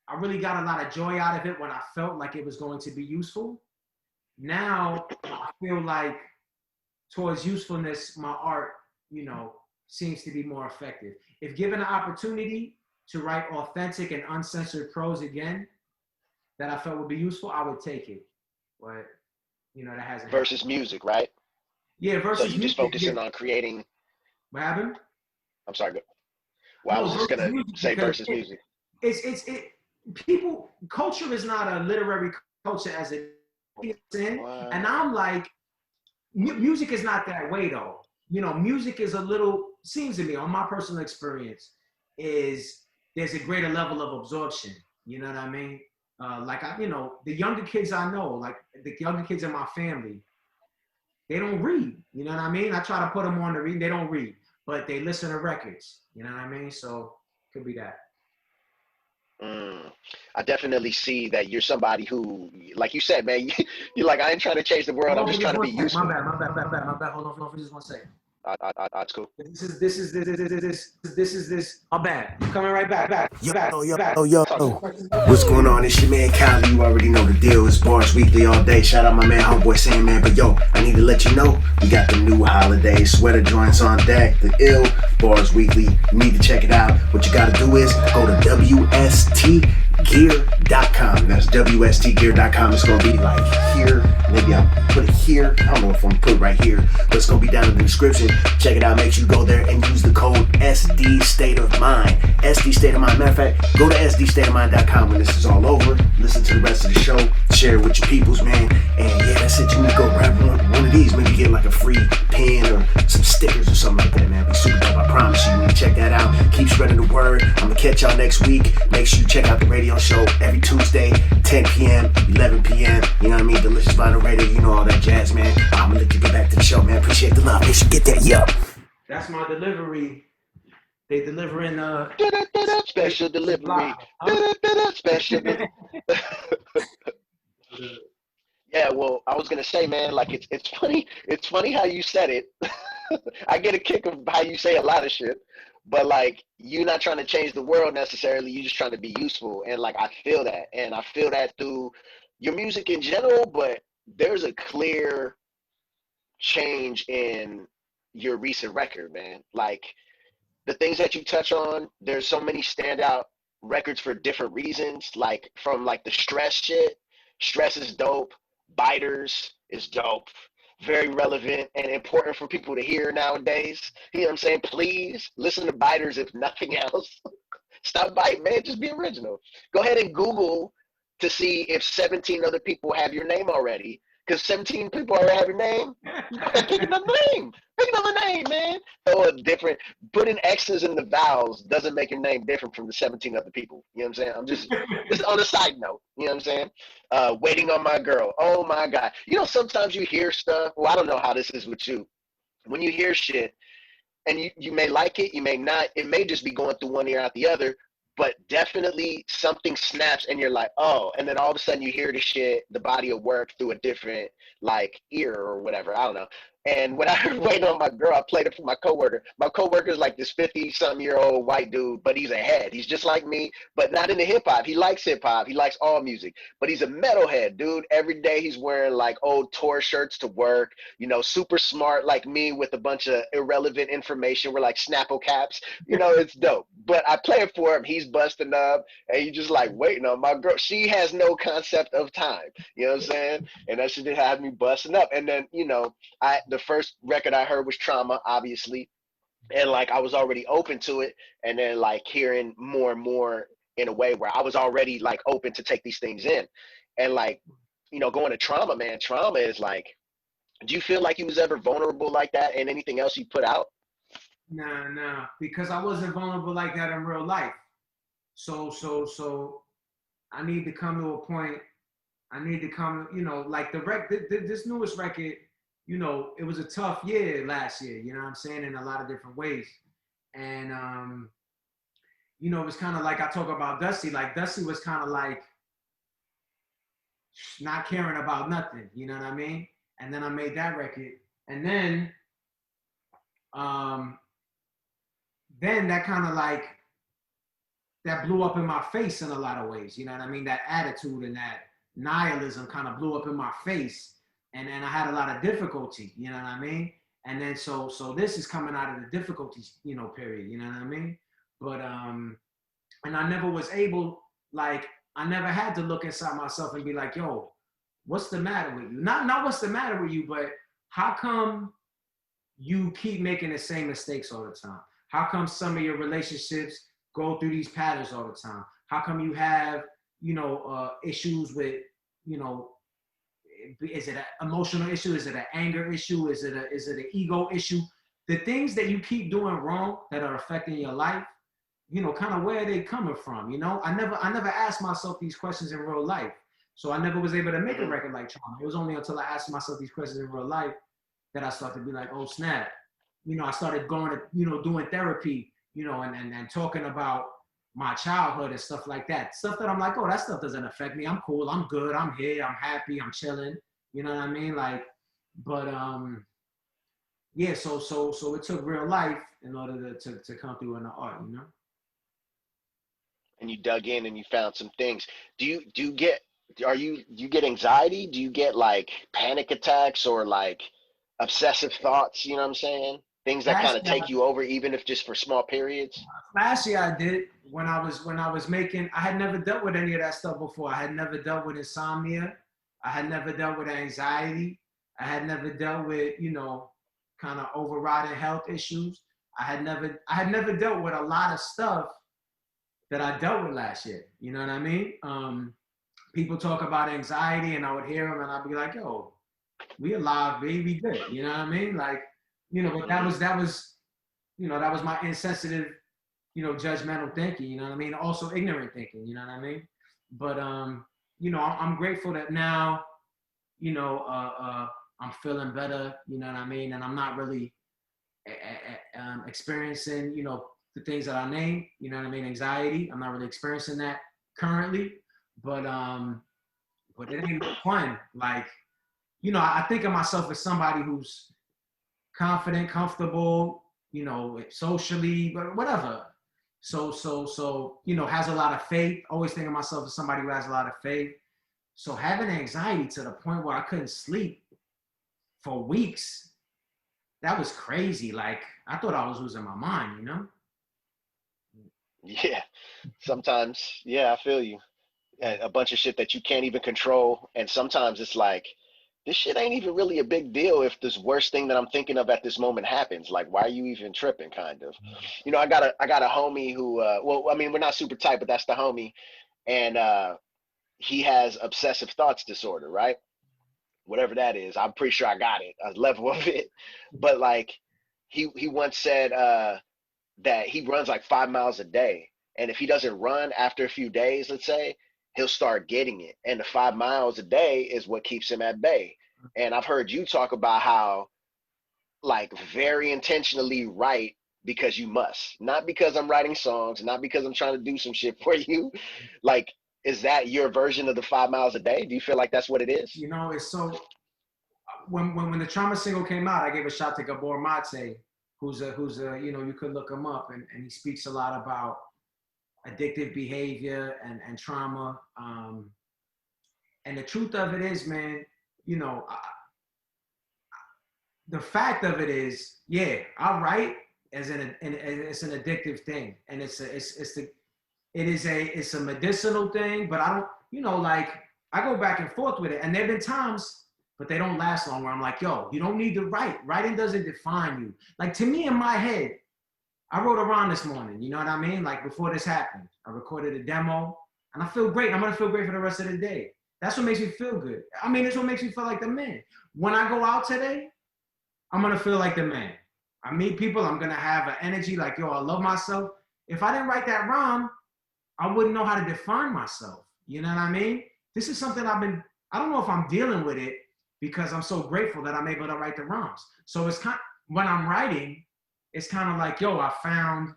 I really got a lot of joy out of it when I felt like it was going to be useful. Now I feel like towards usefulness, my art, seems to be more effective. If given an opportunity to write authentic and uncensored prose again, that I felt would be useful, I would take it. But you know, that hasn't happened. Versus music, right? Yeah, So versus you just music. focusing on creating. What happened? I'm sorry. Well, I No, was just versus gonna music say because versus music. it people culture is not a literary culture as it is in, and Wow. I'm like, music is not that way though. You know, music is a little, seems to me, on my personal experience, is there's a greater level of absorption. You know what I mean? Like you know, the younger kids I know, like the younger kids in my family, they don't read. You know what I mean? I try to put them on to read. They don't read, but they listen to records. You know what I mean? So could be that. Mm. I definitely see that you're somebody who, like you said, man, you're like, I ain't trying to change the world. Hold I'm on for just just trying to one be second. My useful. bad, my bad, my bad, my bad. Hold on for just 1 second. That's cool. This. My bad. Coming right back, back. Talk to me. What's going on? It's your man Kahlee. You already know the deal. It's Bars Weekly all day. Shout out my man Homeboy Sandman. But yo, I need to let you know we got the new holiday sweater joints on deck. The ill Bars Weekly. You need to check it out. What you gotta do is go to WSTgear.com. That's WSTgear.com. It's gonna be like here. Maybe I'll put it here. I don't know if I'm gonna put it right here, but it's gonna be down in the description. Check it out. Make sure you go there and use the code SD State of Mind. SD State of Mind. Matter of fact, go to SDStateofMind.com when this is all over. Listen to the rest of the show. Share it with your peoples, man. And yeah, that's it. You need to go grab one of these. Maybe get like a free pen or some stickers or something like that, man. Be super dope. I promise you. You need to check that out. Keep spreading the word. I'm gonna catch y'all next week. Make sure you check out the radio show every Tuesday, 10 p.m., 11 p.m. You know what I mean? Delicious Vinyl Radio. You know all that jazz, man. I'm gonna let you get back to the show, man. Appreciate the love. Make sure you get that. Yo. That's my delivery. They delivering Special delivery. Special delivery. Yeah, well, I was gonna say, man, like it's funny. It's funny how you said it. I get a kick of how you say a lot of shit, but like you're not trying to change the world necessarily. You're just trying to be useful, and like I feel that, and I feel that through your music in general. But there's a clear change in your recent record, man. Like the things that you touch on, there's so many standout records for different reasons. Like from like the stress shit. Stress is dope. Biters is dope. Very relevant and important for people to hear nowadays. You know what I'm saying? Please listen to Biters if nothing else. Stop biting, man. Just be original. Go ahead and Google to see if 17 other people have your name already. Because 17 people already have your name. Pick another name. Pick another name, man. So different. Putting X's in the vowels doesn't make your name different from the 17 other people. You know what I'm saying? I'm just on a side note. You know what I'm saying? Waiting on my girl. Oh my God. You know, sometimes you hear stuff. Well, I don't know how this is with you. When you hear shit, and you may like it, you may not. It may just be going through one ear out the other, but definitely something snaps and you're like, oh, and then all of a sudden you hear the shit, the body of work through a different like ear or whatever. I don't know. And when I heard Waiting on My Girl, I played it for my coworker. My coworker is like this 50-something-year-old white dude, but he's a head. He's just like me, but not into hip hop. He likes hip hop. He likes all music, but he's a metalhead, dude. Every day he's wearing like old tour shirts to work, you know, super smart like me with a bunch of irrelevant information. We're like Snapple caps, you know, it's dope. But I play it for him. He's busting up, and he's just like waiting on my girl. She has no concept of time. You know what I'm saying? And that shit had me busting up. And then, you know, the first record I heard was Trauma, obviously, and like I was already open to it, and then like hearing more and more in a way where I was already like open to take these things in, and like, you know, going to Trauma, man. Trauma is like, do you feel like you was ever vulnerable like that in anything else you put out? Nah, because I wasn't vulnerable like that in real life. So I need to come to a point. I need to come, you know, like this newest record, you know, it was a tough year last year, you know what I'm saying, in a lot of different ways. And, you know, it was kind of like I talk about Dusty, like Dusty was kind of like not caring about nothing, you know what I mean? And then I made that record. And then that kind of like, that blew up in my face in a lot of ways, you know what I mean? That attitude and that nihilism kind of blew up in my face. And then I had a lot of difficulty, you know what I mean? And then so this is coming out of the difficulties, you know, period, you know what I mean? But and I never was able, like, I never had to look inside myself and be like, yo, what's the matter with you? Not what's the matter with you, but how come you keep making the same mistakes all the time? How come some of your relationships go through these patterns all the time? How come you have, issues with, is it an emotional issue? Is it an anger issue? Is it an ego issue? The things that you keep doing wrong that are affecting your life, kind of where are they coming from? I never asked myself these questions in real life. So I never was able to make a record like Trauma. It was only until I asked myself these questions in real life that I started to be like, oh snap. I started going to, doing therapy, and talking about my childhood and stuff like that. Stuff that I'm like, oh, that stuff doesn't affect me. I'm cool. I'm good. I'm here. I'm happy. I'm chilling. You know what I mean? Like, but yeah. So it took real life in order to come through in the art, And you dug in and you found some things. Do you get anxiety? Do you get like panic attacks or like obsessive thoughts? You know what I'm saying? Things that kind of take you over, even if just for small periods. Last year I did when I was making. I had never dealt with any of that stuff before. I had never dealt with insomnia. I had never dealt with anxiety. I had never dealt with kind of overriding health issues. I had never dealt with a lot of stuff that I dealt with last year. You know what I mean? People talk about anxiety, and I would hear them, and I'd be like, "Yo, we alive, baby, good." You know what I mean? Like. But that was my insensitive, judgmental thinking, you know what I mean? Also ignorant thinking, you know what I mean? But, I'm grateful that now, I'm feeling better, you know what I mean? And I'm not really experiencing, the things that I named, you know what I mean? Anxiety, I'm not really experiencing that currently, but it ain't fun. Like, I think of myself as somebody who's confident, comfortable, socially, but whatever. So, has a lot of faith. Always think of myself as somebody who has a lot of faith. So having anxiety to the point where I couldn't sleep for weeks, that was crazy. Like, I thought I was losing my mind, Yeah, sometimes, yeah, I feel you. A bunch of shit that you can't even control. And sometimes it's like, this shit ain't even really a big deal if this worst thing that I'm thinking of at this moment happens. Like, why are you even tripping, kind of? I got a homie who, well, I mean, we're not super tight, but that's the homie. And he has obsessive thoughts disorder, right? Whatever that is. I'm pretty sure I got it, a level of it. But like, he once said that he runs like 5 miles a day. And if he doesn't run after a few days, let's say, he'll start getting it. And the 5 miles a day is what keeps him at bay. And I've heard you talk about how, like, very intentionally write because you must, not because I'm writing songs, not because I'm trying to do some shit for you. Like, is that your version of the 5 miles a day? Do you feel like that's what it is? It's so, when the Trauma single came out, I gave a shout to Gabor Mate, who's a you could look him up, and he speaks a lot about addictive behavior and trauma. And the truth of it is, man, the fact of it is, yeah, I write it's an addictive thing, and it's a medicinal thing. But I don't, like, I go back and forth with it, and there've been times, but they don't last long, where I'm like, yo, you don't need to write. Writing doesn't define you. Like, to me, in my head, I wrote a rhyme this morning, you know what I mean? Like, before this happened, I recorded a demo, and I feel great. I'm gonna feel great for the rest of the day. That's what makes me feel good. I mean, it's what makes me feel like the man. When I go out today, I'm gonna feel like the man. I meet people, I'm gonna have an energy like, yo, I love myself. If I didn't write that rhyme, I wouldn't know how to define myself. You know what I mean? This is something I don't know if I'm dealing with it because I'm so grateful that I'm able to write the rhymes. So it's when I'm writing, it's kind of like, yo, I found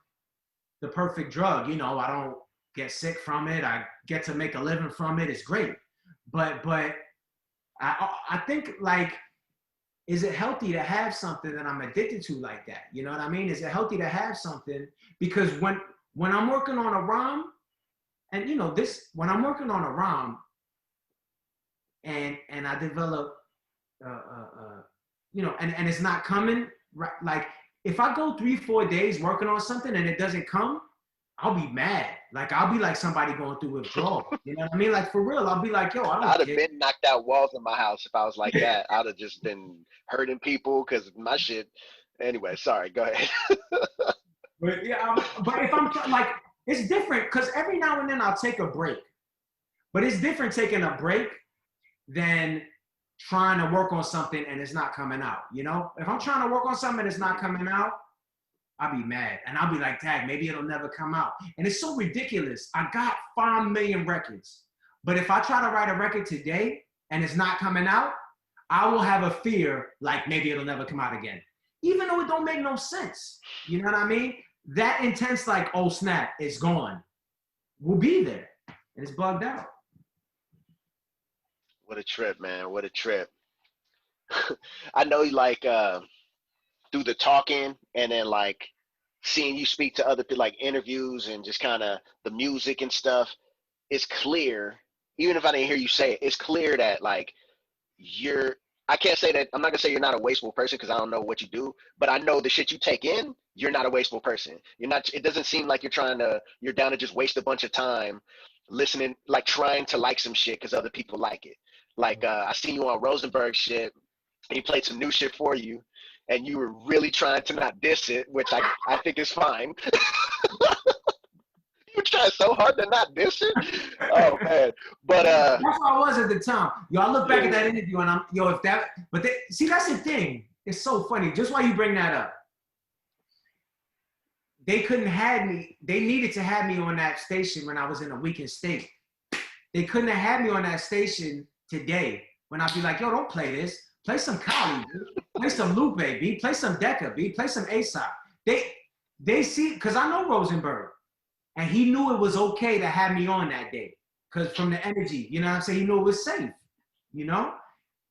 the perfect drug. I don't get sick from it. I get to make a living from it. It's great. But I think, like, is it healthy to have something that I'm addicted to like that? You know what I mean? Is it healthy to have something? Because when I'm working on a rhyme, and when I'm working on a rhyme, and I develop, and it's not coming, right? Like, if I go 3-4 days working on something and it doesn't come, I'll be mad. Like, I'll be like somebody going through withdrawal. You know what I mean? Like, for real, I'll be like, yo, I I'd don't have care. been knocked out walls in my house if I was like that. I'd have just been hurting people because my shit. Anyway, sorry. Go ahead. But yeah, but if I'm like, it's different because every now and then I'll take a break. But it's different taking a break than trying to work on something and it's not coming out. You know, if I'm trying to work on something and it's not coming out, I'll be mad. And I'll be like, dang, maybe it'll never come out. And it's so ridiculous. I got 5 million records. But if I try to write a record today and it's not coming out, I will have a fear like maybe it'll never come out again. Even though it don't make no sense. You know what I mean? That intense, like, oh snap, it's gone, will be there. And it's bugged out. What a trip, man. What a trip. I know you like through the talking and then like seeing you speak to other people, like interviews and just kind of the music and stuff, it's clear, even if I didn't hear you say it, it's clear that like I can't say that, I'm not gonna say you're not a wasteful person because I don't know what you do, but I know the shit you take in, you're not a wasteful person. You're not, it doesn't seem like you're down to just waste a bunch of time listening, like trying to like some shit because other people like it. Like I seen you on Rosenberg shit, and he played some new shit for you, and you were really trying to not diss it, which I think is fine. You were trying so hard to not diss it. Oh man. But that's how I was at the time. Yo, I look back at that interview and see, that's the thing. It's so funny. Just why you bring that up. They couldn't have me. They needed to have me on that station when I was in a weakened state. They couldn't have had me on that station today when I'd be like, yo, don't play this. Play some Kahlee, play some Lupe, B. Play some Decca, B. Play some Aesop. They see, because I know Rosenberg. And he knew it was okay to have me on that day. Because from the energy, you know what I'm saying? He knew it was safe, you know?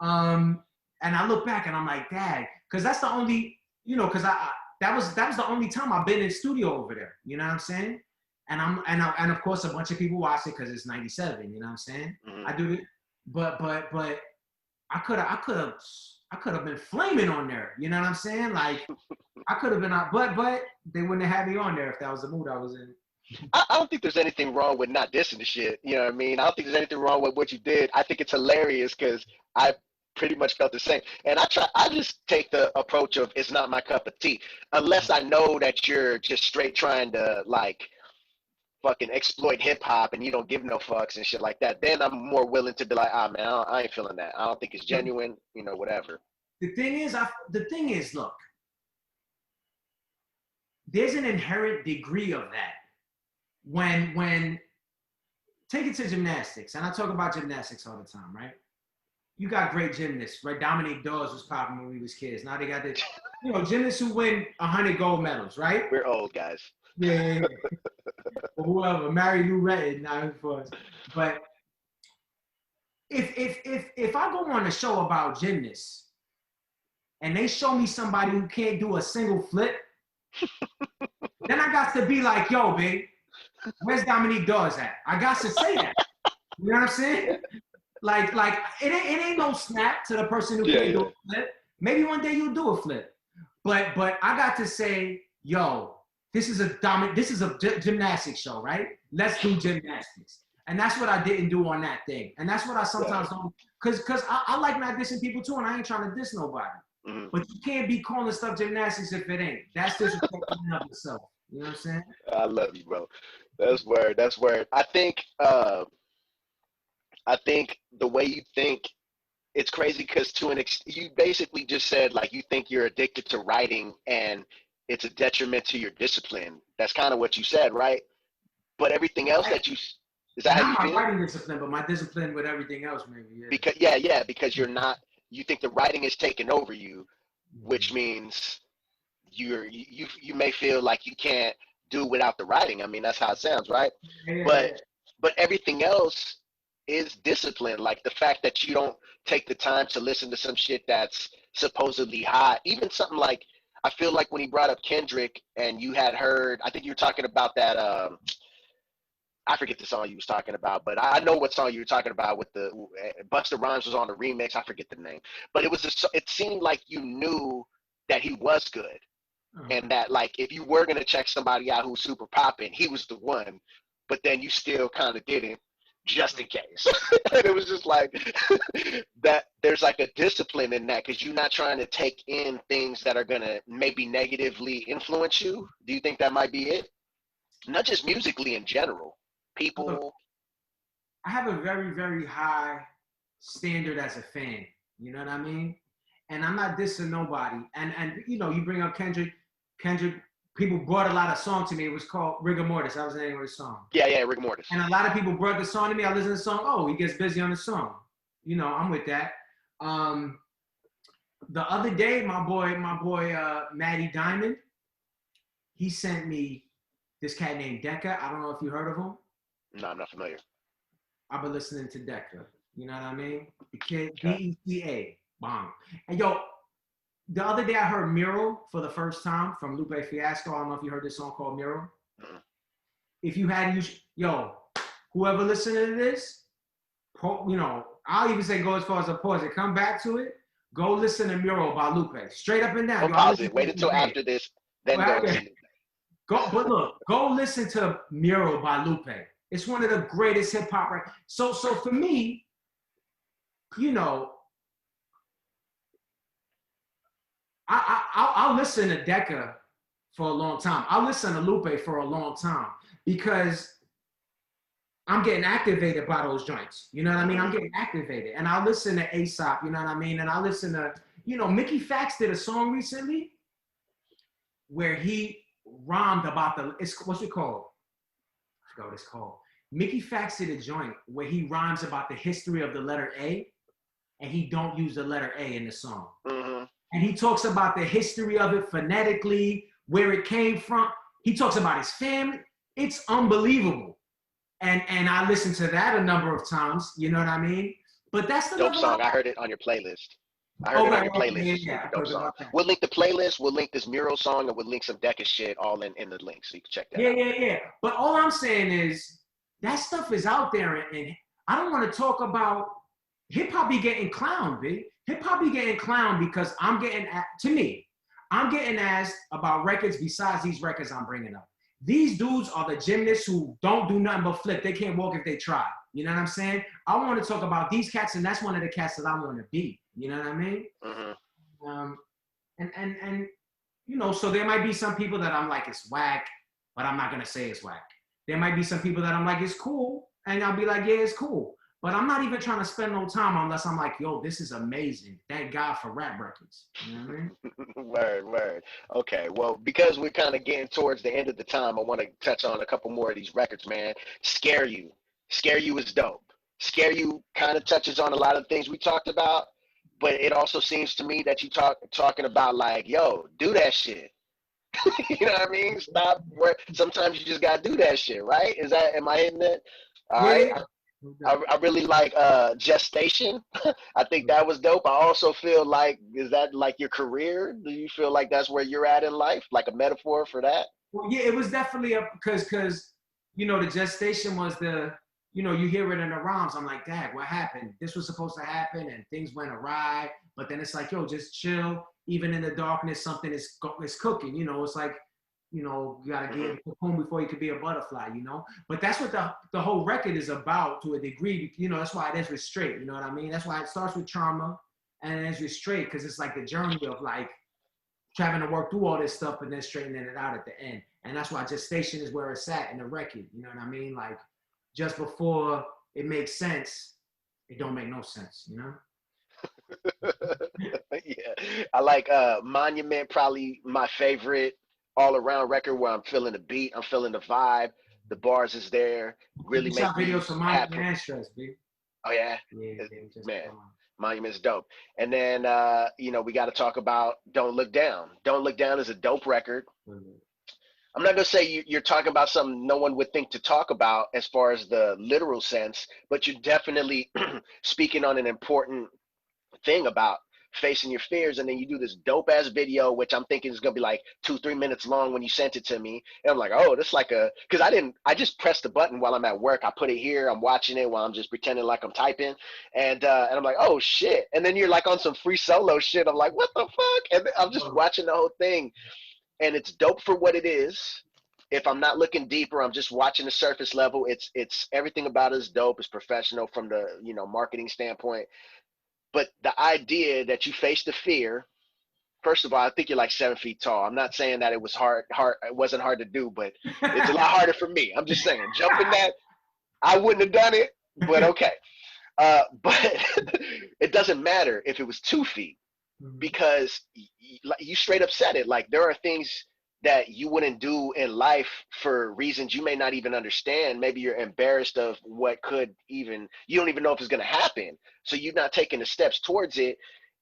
And I look back and I'm like, dad, because that's the only, you know, because that was the only time I've been in studio over there, you know what I'm saying? And of course a bunch of people watch it because it's 97, you know what I'm saying? Mm-hmm. I do it, but I could have been flaming on there, you know what I'm saying? Like I could have been out, but they wouldn't have had me on there if that was the mood I was in. I don't think there's anything wrong with not dissing the shit. You know what I mean? I don't think there's anything wrong with what you did. I think it's hilarious because I pretty much felt the same. And I just take the approach of it's not my cup of tea. Unless I know that you're just straight trying to like fucking exploit hip hop and you don't give no fucks and shit like that. Then I'm more willing to be like, ah man, I ain't feeling that. I don't think it's genuine, you know, whatever. The thing is, look, there's an inherent degree of that. When take it to gymnastics, and I talk about gymnastics all the time, right? You got great gymnasts, right? Dominique Dawes was popping when we was kids. Now they got the, you know, gymnasts who win 100 gold medals, right? We're old guys. Yeah. Or whoever, Mary Lou Retton, now for us. But if I go on a show about gymnasts and they show me somebody who can't do a single flip, then I got to be like, yo, babe, where's Dominique Dawes at? I got to say that. You know what I'm saying? Like it ain't no snap to the person who can't do a flip. Maybe one day you'll do a flip. But I got to say, yo, this is a gymnastics show, right? Let's do gymnastics. And that's what I didn't do on that thing. And that's what I sometimes don't, because I like not dissing people too, and I ain't trying to diss nobody. Mm-hmm. But you can't be calling stuff gymnastics if it ain't. That's disrespectful in of itself. You know what I'm saying? I love you, bro. That's word. That's word. I think the way you think, it's crazy because you basically just said like you think you're addicted to writing and it's a detriment to your discipline. That's kind of what you said, right? But everything else that you, is that how you feel? Not my writing discipline, but my discipline with everything else, maybe. Yeah. Because you're not. You think the writing is taking over you, which means you may feel like you can't do without the writing. I mean, that's how it sounds, right? Yeah. But everything else is discipline. Like the fact that you don't take the time to listen to some shit that's supposedly hot, even something like, I feel like when he brought up Kendrick and you had heard, I think you were talking about that, I forget the song you was talking about, but I know what song you were talking about with the Busta Rhymes was on the remix. I forget the name, but it seemed like you knew that he was good. And that, like, if you were going to check somebody out who's super popping, he was the one, but then you still kind of didn't just in case. And it was just like that there's like a discipline in that because you're not trying to take in things that are going to maybe negatively influence you. Do you think that might be it? Not just musically in general. People. I have a very, very high standard as a fan. You know what I mean? And I'm not dissing nobody. And you know, you bring up Kendrick, people brought a lot of songs to me. It was called Rigor Mortis. That was the name of the song. Yeah, Rigor Mortis. And a lot of people brought the song to me. I listened to the song. Oh, he gets busy on the song. You know, I'm with that. The other day, my boy, Maddie Diamond, he sent me this cat named Decca. I don't know if you heard of him. No, I'm not familiar. I've been listening to Decca. You know what I mean? The kid, DECA, bomb. And yo, the other day I heard Mural for the first time from Lupe Fiasco. I don't know if you heard this song called Mural. Mm-hmm. If you hadn't, whoever listening to this, you know, I'll even say go as far as a pause it. Come back to it. Go listen to Mural by Lupe. Straight up and down. Pause it. Wait until after this. Then but look, go listen to Mural by Lupe. It's one of the greatest hip hop records. So for me, you know, I'll listen to Decca for a long time. I'll listen to Lupe for a long time because I'm getting activated by those joints. You know what I mean? I'm getting activated. And I'll listen to Aesop, you know what I mean? And I'll listen to, you know, Mickey Fax did a song recently where he rhymed about what's it called? I forgot what it's called. Mickey Fax did a joint where he rhymes about the history of the letter A, and he don't use the letter A in the song. Mm-hmm. And he talks about the history of it phonetically, where it came from. He talks about his family. It's unbelievable. And I listened to that a number of times, you know what I mean? But that's the dope song. I heard it on your playlist. I heard it on your playlist. Yeah. Dope song. We'll link the playlist, we'll link this Mural song, and we'll link some Decca shit all in the link, so you can check that out. Yeah. But all I'm saying is that stuff is out there, and I don't want to talk about hip-hop be getting clowned, B. Hip-hop be getting clowned because I'm getting asked about records besides these records I'm bringing up. These dudes are the gymnasts who don't do nothing but flip. They can't walk if they try. You know what I'm saying? I want to talk about these cats, and that's one of the cats that I want to be. You know what I mean? Mm-hmm. And you know, so there might be some people that I'm like, it's whack, but I'm not going to say it's whack. There might be some people that I'm like, it's cool, and I'll be like, yeah, it's cool. But I'm not even trying to spend no time unless I'm like, yo, this is amazing. Thank God for rap records. You know what I mean? Word. Okay, well, because we're kind of getting towards the end of the time, I want to touch on a couple more of these records, man. Scare You is dope. Scare You kind of touches on a lot of things we talked about, but it also seems to me that you talking about like, yo, do that shit. You know what I mean? Stop. Sometimes you just got to do that shit, right? Am I hitting it? All right. I really like Gestation. I think that was dope. I also feel like, is that like your career? Do you feel like that's where you're at in life? Like a metaphor for that? Well, yeah, it was definitely because you know, the Gestation was you know, you hear it in the rhymes. I'm like, Dad, what happened? This was supposed to happen and things went awry. But then it's like, yo, just chill. Even in the darkness, something is cooking. You know, it's like, you know, you gotta get home before you could be a butterfly, you know? But that's what the whole record is about to a degree. You know, that's why it ends with Straight, you know what I mean? That's why it starts with Trauma and it ends with Straight, because it's like the journey of like having to work through all this stuff and then straightening it out at the end. And that's why Gestation is where it's at in the record, you know what I mean? Like, just before it makes sense, it don't make no sense, you know? Yeah, I like Monument, probably my favorite all-around record where I'm feeling the beat, I'm feeling the vibe, the bars is there, really make me videos for Monument and Stress, B. Oh yeah? Man, Monument's dope. And then, you know, we got to talk about Don't Look Down. Don't Look Down is a dope record. Mm-hmm. I'm not going to say you're talking about something no one would think to talk about as far as the literal sense, but you're definitely speaking on an important thing about facing your fears. And then you do this dope ass video, which I'm thinking is going to be like 2-3 minutes long when you sent it to me. And I'm like, oh, this is like because I just pressed the button while I'm at work. I put it here. I'm watching it while I'm just pretending like I'm typing. And I'm like, oh shit. And then you're like on some free solo shit. I'm like, what the fuck? And I'm just watching the whole thing. and it's dope for what it is. If I'm not looking deeper, I'm just watching the surface level. It's everything about it is dope. It's professional from the marketing standpoint. But the idea that you face the fear, first of all, I think you're like 7 feet tall. I'm not saying that it was hard. It wasn't hard to do, but it's a lot harder for me. I'm just saying, jumping that, I wouldn't have done it, but okay. But it doesn't matter if it was 2 feet, because you straight up said it. Like, there are things that you wouldn't do in life for reasons you may not even understand. Maybe you're embarrassed of what you don't even know if it's going to happen. So you're not taking the steps towards it.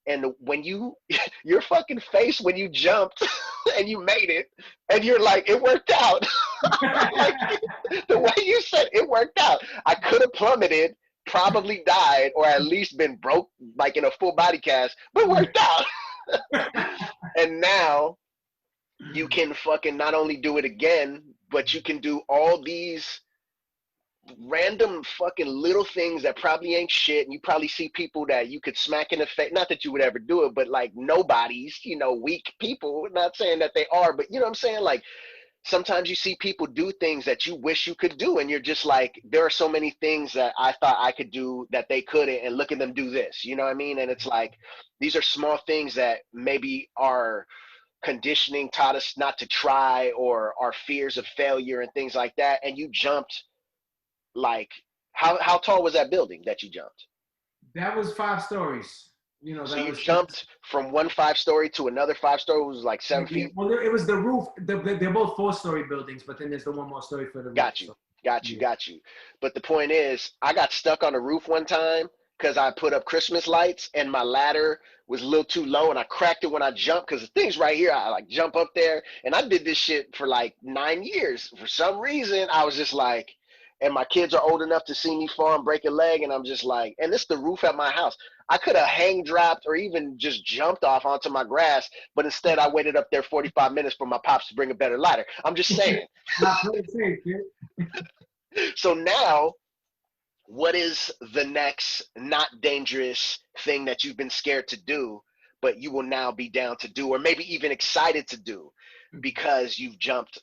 And when your fucking face when you jumped and you made it, and you're like, it worked out. Like, the way you said it worked out. I could have plummeted, probably died, or at least been broke, like in a full body cast, but it worked out. And now you can fucking not only do it again, but you can do all these random fucking little things that probably ain't shit, and you probably see people that you could smack in the face. Not that you would ever do it, but like nobodies, weak people. Not saying that they are, but you know what I'm saying? Like, sometimes you see people do things that you wish you could do, and you're just like, there are so many things that I thought I could do that they couldn't, and look at them do this. You know what I mean? And it's like, these are small things that maybe our conditioning taught us not to try, or our fears of failure and things like that. And you jumped, like, how tall was that building that you jumped? That was 5 stories. So you jumped from one 5-story to another 5-story. Was like 7 feet. Well, it was the roof. They're both 4-story buildings, but then there's the one more story for the roof. Got you. But the point is, I got stuck on the roof one time because I put up Christmas lights and my ladder was a little too low, and I cracked it when I jumped, because the thing's right here. I like jump up there, and I did this shit for like 9 years. For some reason, I was just like, and my kids are old enough to see me fall and break a leg, and I'm just like, and it's the roof at my house. I could have hang dropped or even just jumped off onto my grass, but instead I waited up there 45 minutes for my pops to bring a better ladder. I'm just saying. So now, what is the next not dangerous thing that you've been scared to do, but you will now be down to do, or maybe even excited to do, because you've jumped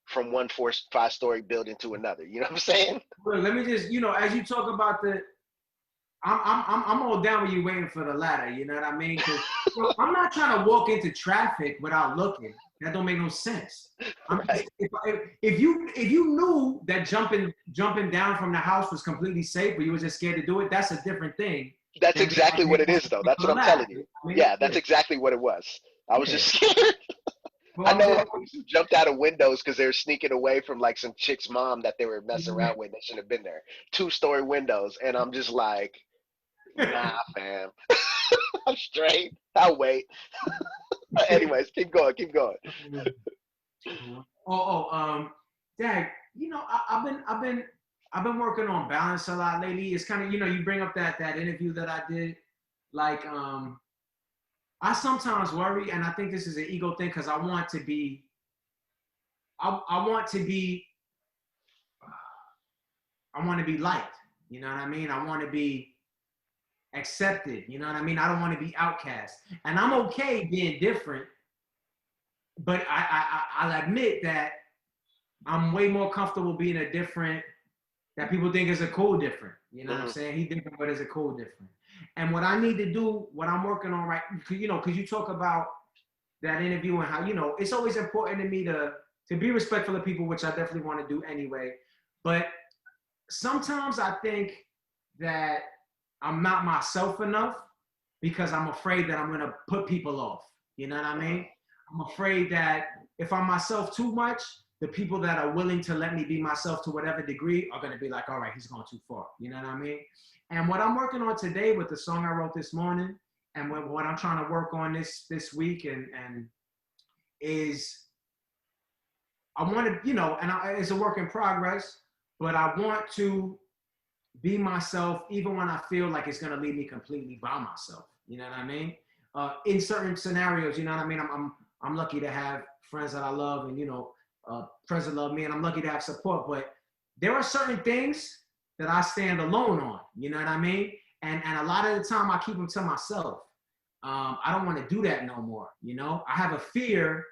from one 5-story building to another? You know what I'm saying? Well, let me just, as you talk about I'm all down with you waiting for the ladder. You know what I mean? Because I'm not trying to walk into traffic without looking. That don't make no sense. Right. If you knew that jumping down from the house was completely safe, but you were just scared to do it, that's a different thing. That's exactly what it is, though. That's what I'm telling you. Yeah, that's exactly what it was. I was just scared. Well, I know who jumped out of windows because they were sneaking away from like some chick's mom that they were messing around with. They shouldn't have been there. 2-story windows. And I'm just like, nah, fam. I'm straight. I'll wait. Anyways, keep going. Dad, I've been working on balance a lot lately. It's kind of, you bring up that interview that I did. Like, I sometimes worry, and I think this is an ego thing, because I want to be liked. You know what I mean? I want to be accepted. You know what I mean? I don't want to be outcast. And I'm okay being different, but I'll admit that I'm way more comfortable being a different that people think is a cool different. You know what I'm saying? He different, but is a cool different. And what I need to do, what I'm working on because you talk about that interview and how, it's always important to me to be respectful of people, which I definitely want to do anyway. But sometimes I think that I'm not myself enough because I'm afraid that I'm going to put people off. You know what I mean? I'm afraid that if I'm myself too much, the people that are willing to let me be myself to whatever degree are going to be like, all right, he's going too far. You know what I mean? And what I'm working on today with the song I wrote this morning, and what I'm trying to work on this week, and is I want to, it's a work in progress, but I want to be myself even when I feel like it's going to leave me completely by myself. You know what I mean? In certain scenarios, you know what I mean? I'm lucky to have friends that I love, and friends that love me, and I'm lucky to have support. But there are certain things that I stand alone on. You know what I mean? And a lot of the time I keep them to myself. I don't want to do that no more. I have a fear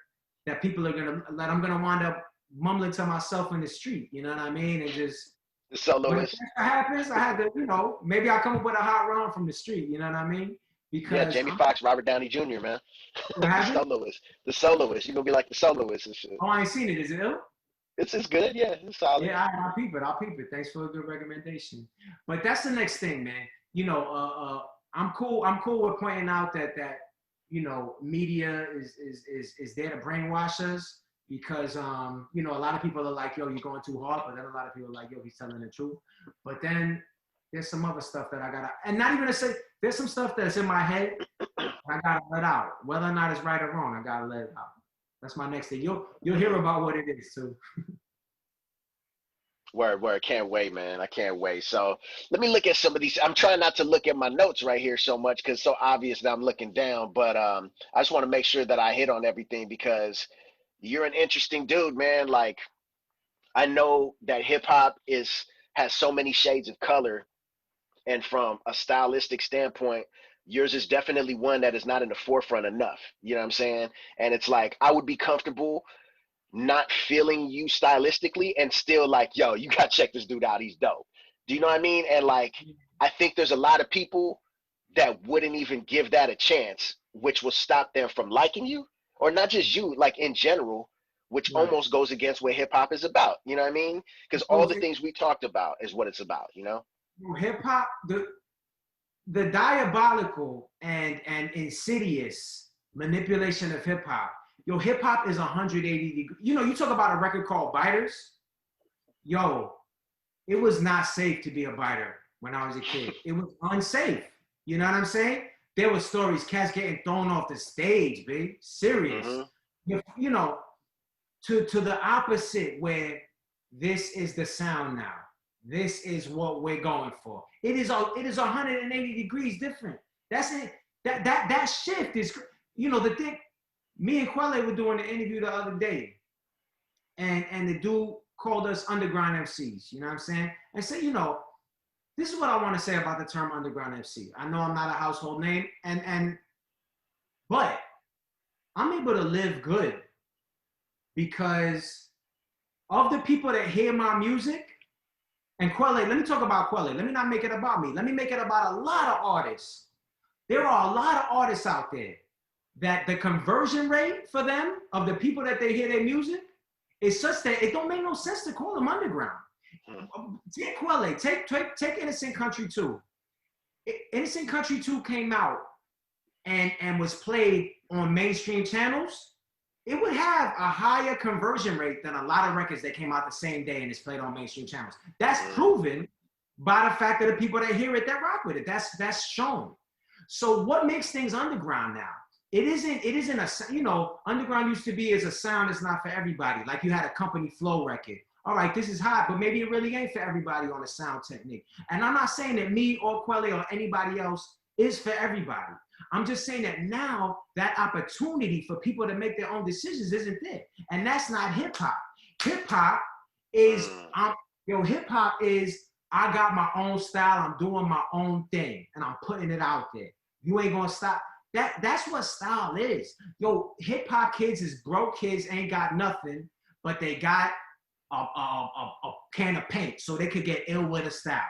that I'm gonna wind up mumbling to myself in the street. You know what I mean? And just The when it soloist. happens, I had to, maybe I come up with a hot rhyme from the street. You know what I mean? Yeah, Because Jamie Foxx, Robert Downey Jr., man. what The happened? soloist. The soloist. You're gonna be like the soloist and shit. Oh, I ain't seen it. Is it ill? It's good, yeah. It's solid. Yeah, I'll peep it. I'll peep it. Thanks for a good recommendation. But that's the next thing, man. I'm cool. I'm cool with pointing out that media is there to brainwash us because a lot of people are like, yo, you're going too hard, but then a lot of people are like, yo, he's telling the truth. But then there's some other stuff that I gotta, and not even to say, there's some stuff that's in my head I gotta let out. Whether or not it's right or wrong, I gotta let it out. That's my next thing. You'll hear about what it is too. Word. Can't wait, man. I can't wait. So let me look at some of these. I'm trying not to look at my notes right here so much because it's so obvious that I'm looking down. But I just want to make sure that I hit on everything because you're an interesting dude, man. Like I know that hip hop has so many shades of color, and from a stylistic standpoint, yours is definitely one that is not in the forefront enough. You know what I'm saying? And it's like I would be comfortable not feeling you stylistically and still like, yo, you gotta check this dude out. He's dope. Do you know what I mean? And like, I think there's a lot of people that wouldn't even give that a chance, which will stop them from liking you, or not just you, like in general, which Right. almost goes against what hip hop is about. You know what I mean? Because all the things we talked about is what it's about, you know? Hip hop, the diabolical and insidious manipulation of hip hop. Yo, hip hop is 180 degrees. You talk about a record called Biters. Yo, it was not safe to be a biter when I was a kid. It was unsafe. You know what I'm saying? There were stories, cats getting thrown off the stage, babe. Serious. Mm-hmm. To the opposite where this is the sound now. This is what we're going for. It is 180 degrees different. That's it. That shift is, the thing. Me and Kahlee were doing an interview the other day, and the dude called us underground MCs. You know what I'm saying? And say, this is what I want to say about the term underground MC. I know I'm not a household name, but I'm able to live good because of the people that hear my music. And Kahlee, let me talk about Kahlee. Let me not make it about me. Let me make it about a lot of artists. There are a lot of artists out there that the conversion rate for them of the people that they hear their music is such that it don't make no sense to call them underground. Take Kahlee, take Innocent Country 2. Innocent Country 2 came out and was played on mainstream channels. It would have a higher conversion rate than a lot of records that came out the same day and is played on mainstream channels. That's proven by the fact that the people that hear it, that rock with it. That's shown. So what makes things underground now? It isn't a, underground used to be as a sound that's not for everybody. Like you had a company flow record. All right, this is hot, but maybe it really ain't for everybody on a sound technique. And I'm not saying that me or Kahlee or anybody else is for everybody. I'm just saying that now that opportunity for people to make their own decisions isn't there. And that's not hip hop. Hip hop is, I got my own style. I'm doing my own thing and I'm putting it out there. You ain't gonna stop. That's what style is. Yo, hip hop kids is broke kids, ain't got nothing, but they got a can of paint so they could get ill with a style.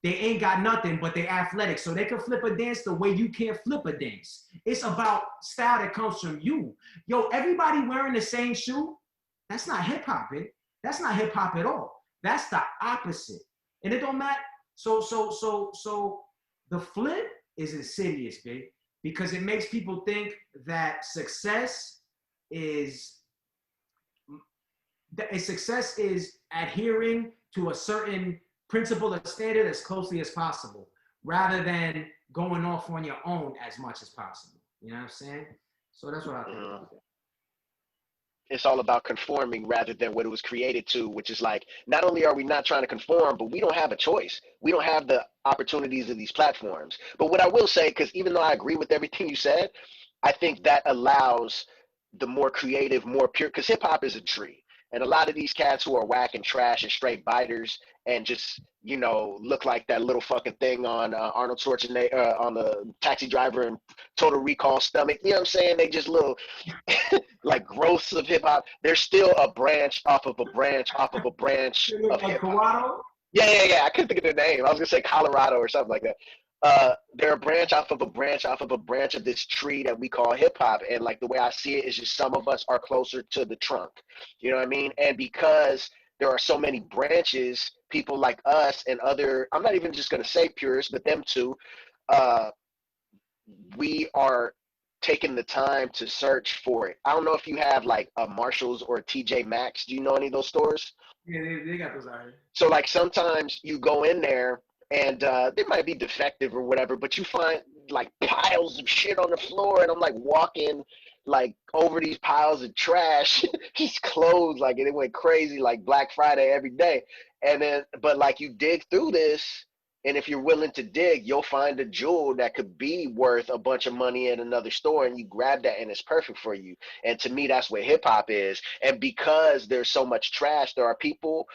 They ain't got nothing, but they athletic, so they can flip a dance the way you can't flip a dance. It's about style that comes from you. Yo, everybody wearing the same shoe, that's not hip hop, That's not hip hop at all. That's the opposite. And it don't matter. So the flip is insidious, babe, because it makes people think that success is adhering to a certain principle or standard as closely as possible, rather than going off on your own as much as possible. You know what I'm saying? So that's what I think about that. It's all about conforming rather than what it was created to, which is like, not only are we not trying to conform, but we don't have a choice. We don't have the opportunities of these platforms. But what I will say, because even though I agree with everything you said, I think that allows the more creative, more pure, because hip hop is a tree. And a lot of these cats who are whack and trash and straight biters and just, you know, look like that little fucking thing on Arnold Schwarzenegger, on the Taxi Driver and Total Recall stomach. You know what I'm saying? They just little like growths of hip hop. They're still a branch off of a branch off of a branch You look of like hip hop. Corrado? Yeah. I couldn't think of the name. I was gonna say Colorado or something like that. They're a branch off of a branch off of a branch of this tree that we call hip hop. And like the way I see it is just some of us are closer to the trunk. You know what I mean? And because there are so many branches, people like us and other, I'm not even just gonna say purists, but them too, uh, we are taking the time to search for it. I don't know if you have like a Marshalls or a TJ Maxx. Do you know any of those stores? Yeah, they got those out here. So like sometimes you go in there and they might be defective or whatever, but you find like piles of shit on the floor, and I'm like walking like over these piles of trash, just clothes, like it went crazy like Black Friday every day. And then, but like you dig through this, and if you're willing to dig, you'll find a jewel that could be worth a bunch of money in another store, and you grab that and it's perfect for you. And to me, that's what hip hop is. And because there's so much trash, there are people,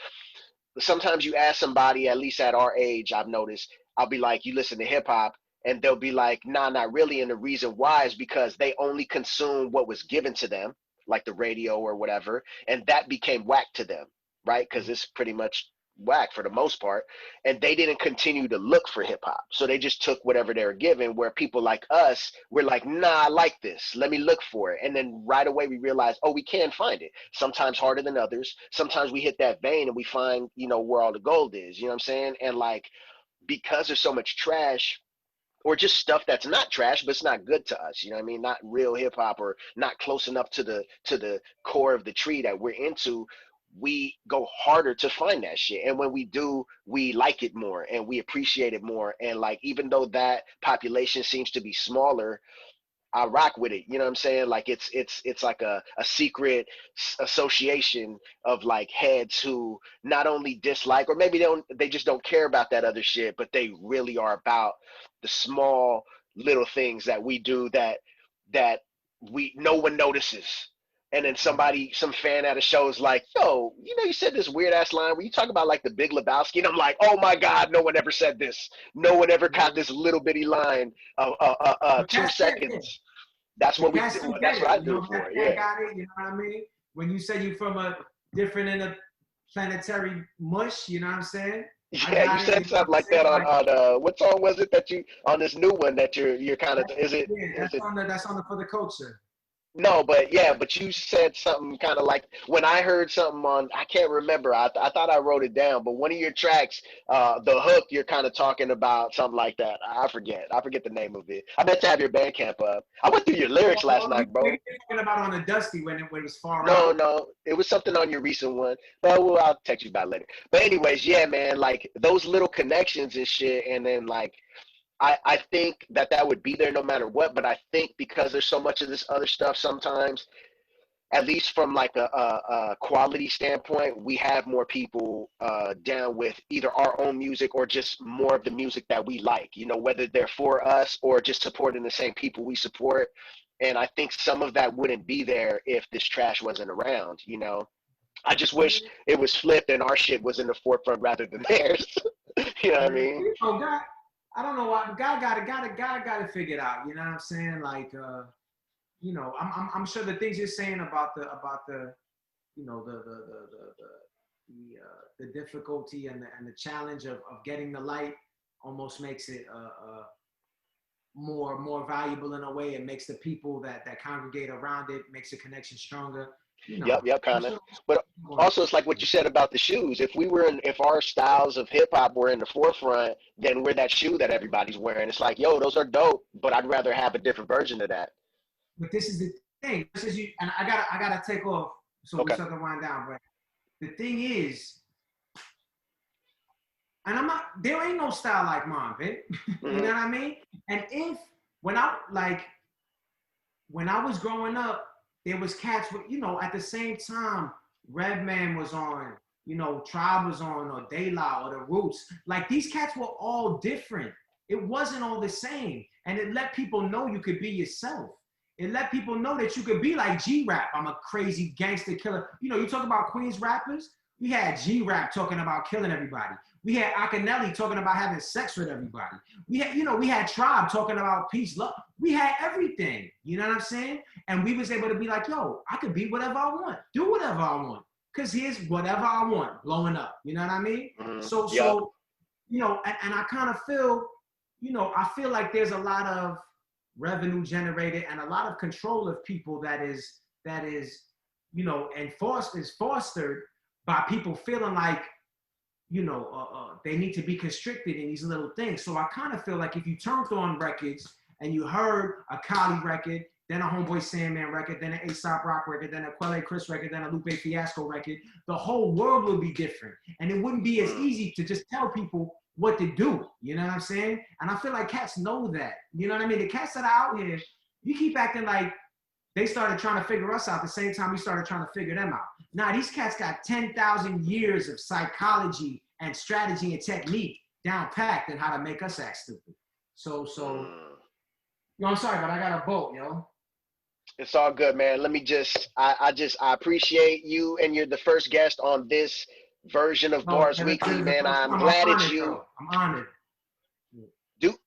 sometimes you ask somebody, at least at our age, I've noticed, I'll be like, you listen to hip hop, and they'll be like, nah, not really. And the reason why is because they only consume what was given to them, like the radio or whatever, and that became whack to them, right? Because it's pretty much whack for the most part, and they didn't continue to look for hip hop, so they just took whatever they were given. Where people like us, we're like, nah, I like this, let me look for it, and then right away we realize, oh, we can find it, sometimes harder than others. Sometimes we hit that vein and we find, you know, where all the gold is, you know what I'm saying? And like, because there's so much trash, or just stuff that's not trash but it's not good to us, you know what I mean, not real hip hop or not close enough to the core of the tree that we're into, we go harder to find that shit. And when we do, we like it more and we appreciate it more. And like, even though that population seems to be smaller, I rock with it. You know what I'm saying? Like it's like a secret association of like heads who not only dislike, or maybe they just don't care about that other shit, but they really are about the small little things that we do that we no one notices. And then somebody, some fan at a show is like, yo, you know, you said this weird ass line where you talk about like the Big Lebowski. And I'm like, oh my God, no one ever said this. No one ever caught this little bitty line of 2 seconds. That's what we do. That's what I do it for. Yeah. Got it, you know what I mean? When you say you from a different interplanetary mush, you know what I'm saying? Yeah, you said something like that on what song was it that you, on this new one that you're kind of, is it? Yeah, that's on the For the Culture. No, but yeah, but you said something kind of like, when I heard something on, I can't remember, I thought I wrote it down, but one of your tracks, the hook, you're kind of talking about something like that. I forget the name of it. I meant to have your Bandcamp up. I went through your lyrics last night, bro. You're talking about on the Dusty when it was far out. out. No, it was something on your recent one, but I'll text you about it later. But anyways, yeah, man, like those little connections and shit, and then like, I think that would be there no matter what, but I think because there's so much of this other stuff sometimes, at least from like a quality standpoint, we have more people down with either our own music or just more of the music that we like, you know, whether they're for us or just supporting the same people we support. And I think some of that wouldn't be there if this trash wasn't around, you know. I just wish it was flipped and our shit was in the forefront rather than theirs. You know what I mean? Oh, God. I don't know why. God got it figured out. You know what I'm saying? Like, you know, I'm sure the things you're saying about the you know, the difficulty and the challenge of getting the light almost makes it more valuable in a way. It makes the people that congregate around it, makes the connection stronger. You know, yep, kind of. But also, it's like what you said about the shoes. If our styles of hip hop were in the forefront, then we're that shoe that everybody's wearing. It's like, yo, those are dope, but I'd rather have a different version of that. But this is the thing. This is you, and I gotta take off so we start to wind down. But the thing is, and there ain't no style like mine, man. You know what I mean? And when I was growing up, there was cats with, you know, at the same time, Redman was on, you know, Tribe was on, or De La, or The Roots. Like, these cats were all different. It wasn't all the same. And it let people know you could be yourself. It let people know that you could be like G-Rap. I'm a crazy gangster killer. You know, you talk about Queens rappers. We had G-Rap talking about killing everybody. We had Akinelli talking about having sex with everybody. We had Tribe talking about peace, love. We had everything. You know what I'm saying? And we was able to be like, yo, I could be whatever I want, do whatever I want. Cause here's whatever I want blowing up. You know what I mean? Mm-hmm. So, you know, and I kind of feel, you know, I feel like there's a lot of revenue generated and a lot of control of people that is, you know, and fostered by people feeling like, you know, they need to be constricted in these little things. So I kind of feel like if you turned on records and you heard a Kahlee record, then a Homeboy Sandman record, then an Aesop Rock record, then a Quelle Chris record, then a Lupe Fiasco record, the whole world would be different. And it wouldn't be as easy to just tell people what to do. You know what I'm saying? And I feel like cats know that. You know what I mean? The cats that are out here, you keep acting like they started trying to figure us out the same time we started trying to figure them out. Now, these cats got 10,000 years of psychology and strategy and technique down packed and how to make us act stupid. So, yo, I'm sorry, but I got a boat, yo. It's all good, man. Let me I appreciate you, and you're the first guest on this version of Bars Weekly, man. I'm glad it's you. Though. I'm honored.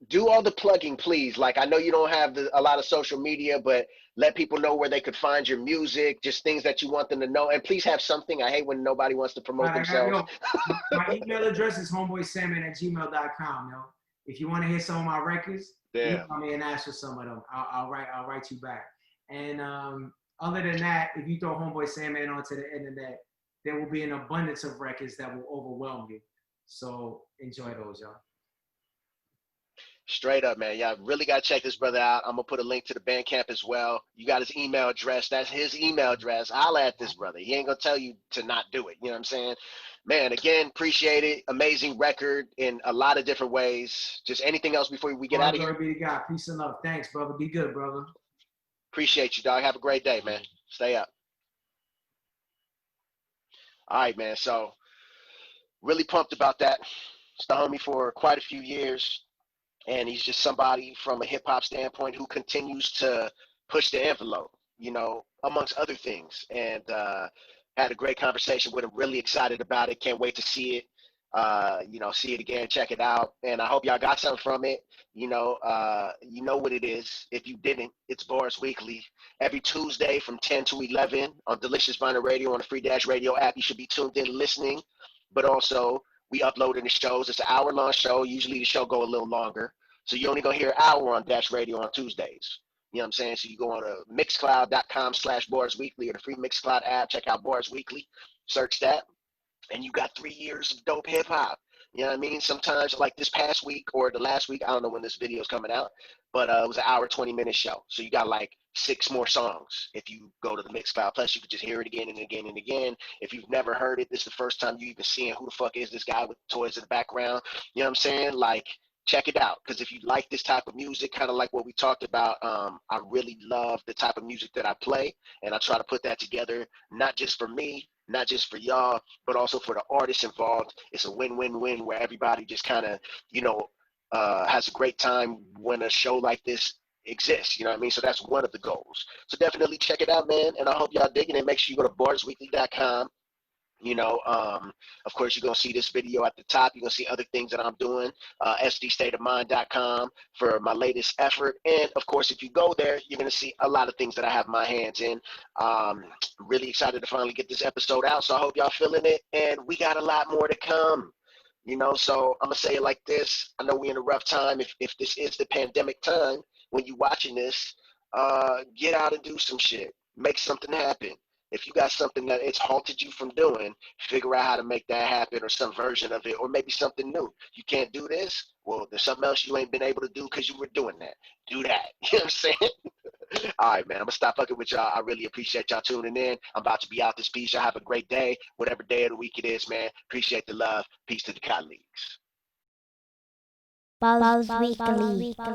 Do all the plugging, please. Like, I know you don't have a lot of social media, but let people know where they could find your music, just things that you want them to know. And please have something. I hate when nobody wants to promote themselves. My email address is homeboysandman@gmail.com, yo. If you want to hear some of my records, email me and ask for some of them. I'll write you back. And other than that, if you throw Homeboy Sandman onto the internet, there will be an abundance of records that will overwhelm you. So enjoy those, y'all. Straight up, man. Y'all really got to check this brother out. I'm going to put a link to the Bandcamp as well. You got his email address. That's his email address. Holla at this brother. He ain't going to tell you to not do it. You know what I'm saying? Man, again, appreciate it. Amazing record in a lot of different ways. Just anything else before we get out of here? Glory be to God. Peace and love. Thanks, brother. Be good, brother. Appreciate you, dog. Have a great day, man. Stay up. All right, man. So really pumped about that. It's the homie for quite a few years. And he's just somebody from a hip-hop standpoint who continues to push the envelope, you know, amongst other things. And had a great conversation with him, really excited about it. Can't wait to see it, you know, see it again, check it out. And I hope y'all got something from it. You know what it is. If you didn't, it's Bars Weekly. Every Tuesday from 10 to 11 on Delicious Vinyl Radio on the Free Dash Radio app. You should be tuned in listening, but also we upload in the shows. It's an hour-long show. Usually the show go a little longer. So you're only going to hear an hour on Dash Radio on Tuesdays. You know what I'm saying? So you go on to mixcloud.com/Bars Weekly or the free Mixcloud app. Check out Bars Weekly. Search that. And you got 3 years of dope hip-hop. You know what I mean? Sometimes, like this past week or the last week, I don't know when this video is coming out, but it was an hour, 20-minute show. So you got like 6 more songs if you go to the Mixcloud. Plus, you could just hear it again and again and again. If you've never heard it, this is the first time you even seeing who the fuck is this guy with toys in the background. You know what I'm saying? Like, check it out. Because if you like this type of music, kind of like what we talked about, I really love the type of music that I play. And I try to put that together, not just for me, not just for y'all, but also for the artists involved. It's a win-win-win where everybody just kind of, you know, has a great time when a show like this exists. You know what I mean? So that's one of the goals. So definitely check it out, man. And I hope y'all digging it. Make sure you go to barsweekly.com. You know, of course, you're going to see this video at the top. You're going to see other things that I'm doing. sdstateofmind.com for my latest effort. And, of course, if you go there, you're going to see a lot of things that I have my hands in. Really excited to finally get this episode out. So I hope y'all feeling it. And we got a lot more to come. You know, so I'm going to say it like this. I know we're in a rough time. If this is the pandemic time, when you're watching this, get out and do some shit. Make something happen. If you got something that it's halted you from doing, figure out how to make that happen or some version of it, or maybe something new. You can't do this? Well, there's something else you ain't been able to do because you were doing that. Do that. You know what I'm saying? All right, man. I'm going to stop fucking with y'all. I really appreciate y'all tuning in. I'm about to be out this piece. Y'all have a great day. Whatever day of the week it is, man. Appreciate the love. Peace to the colleagues. Buzz Weekly.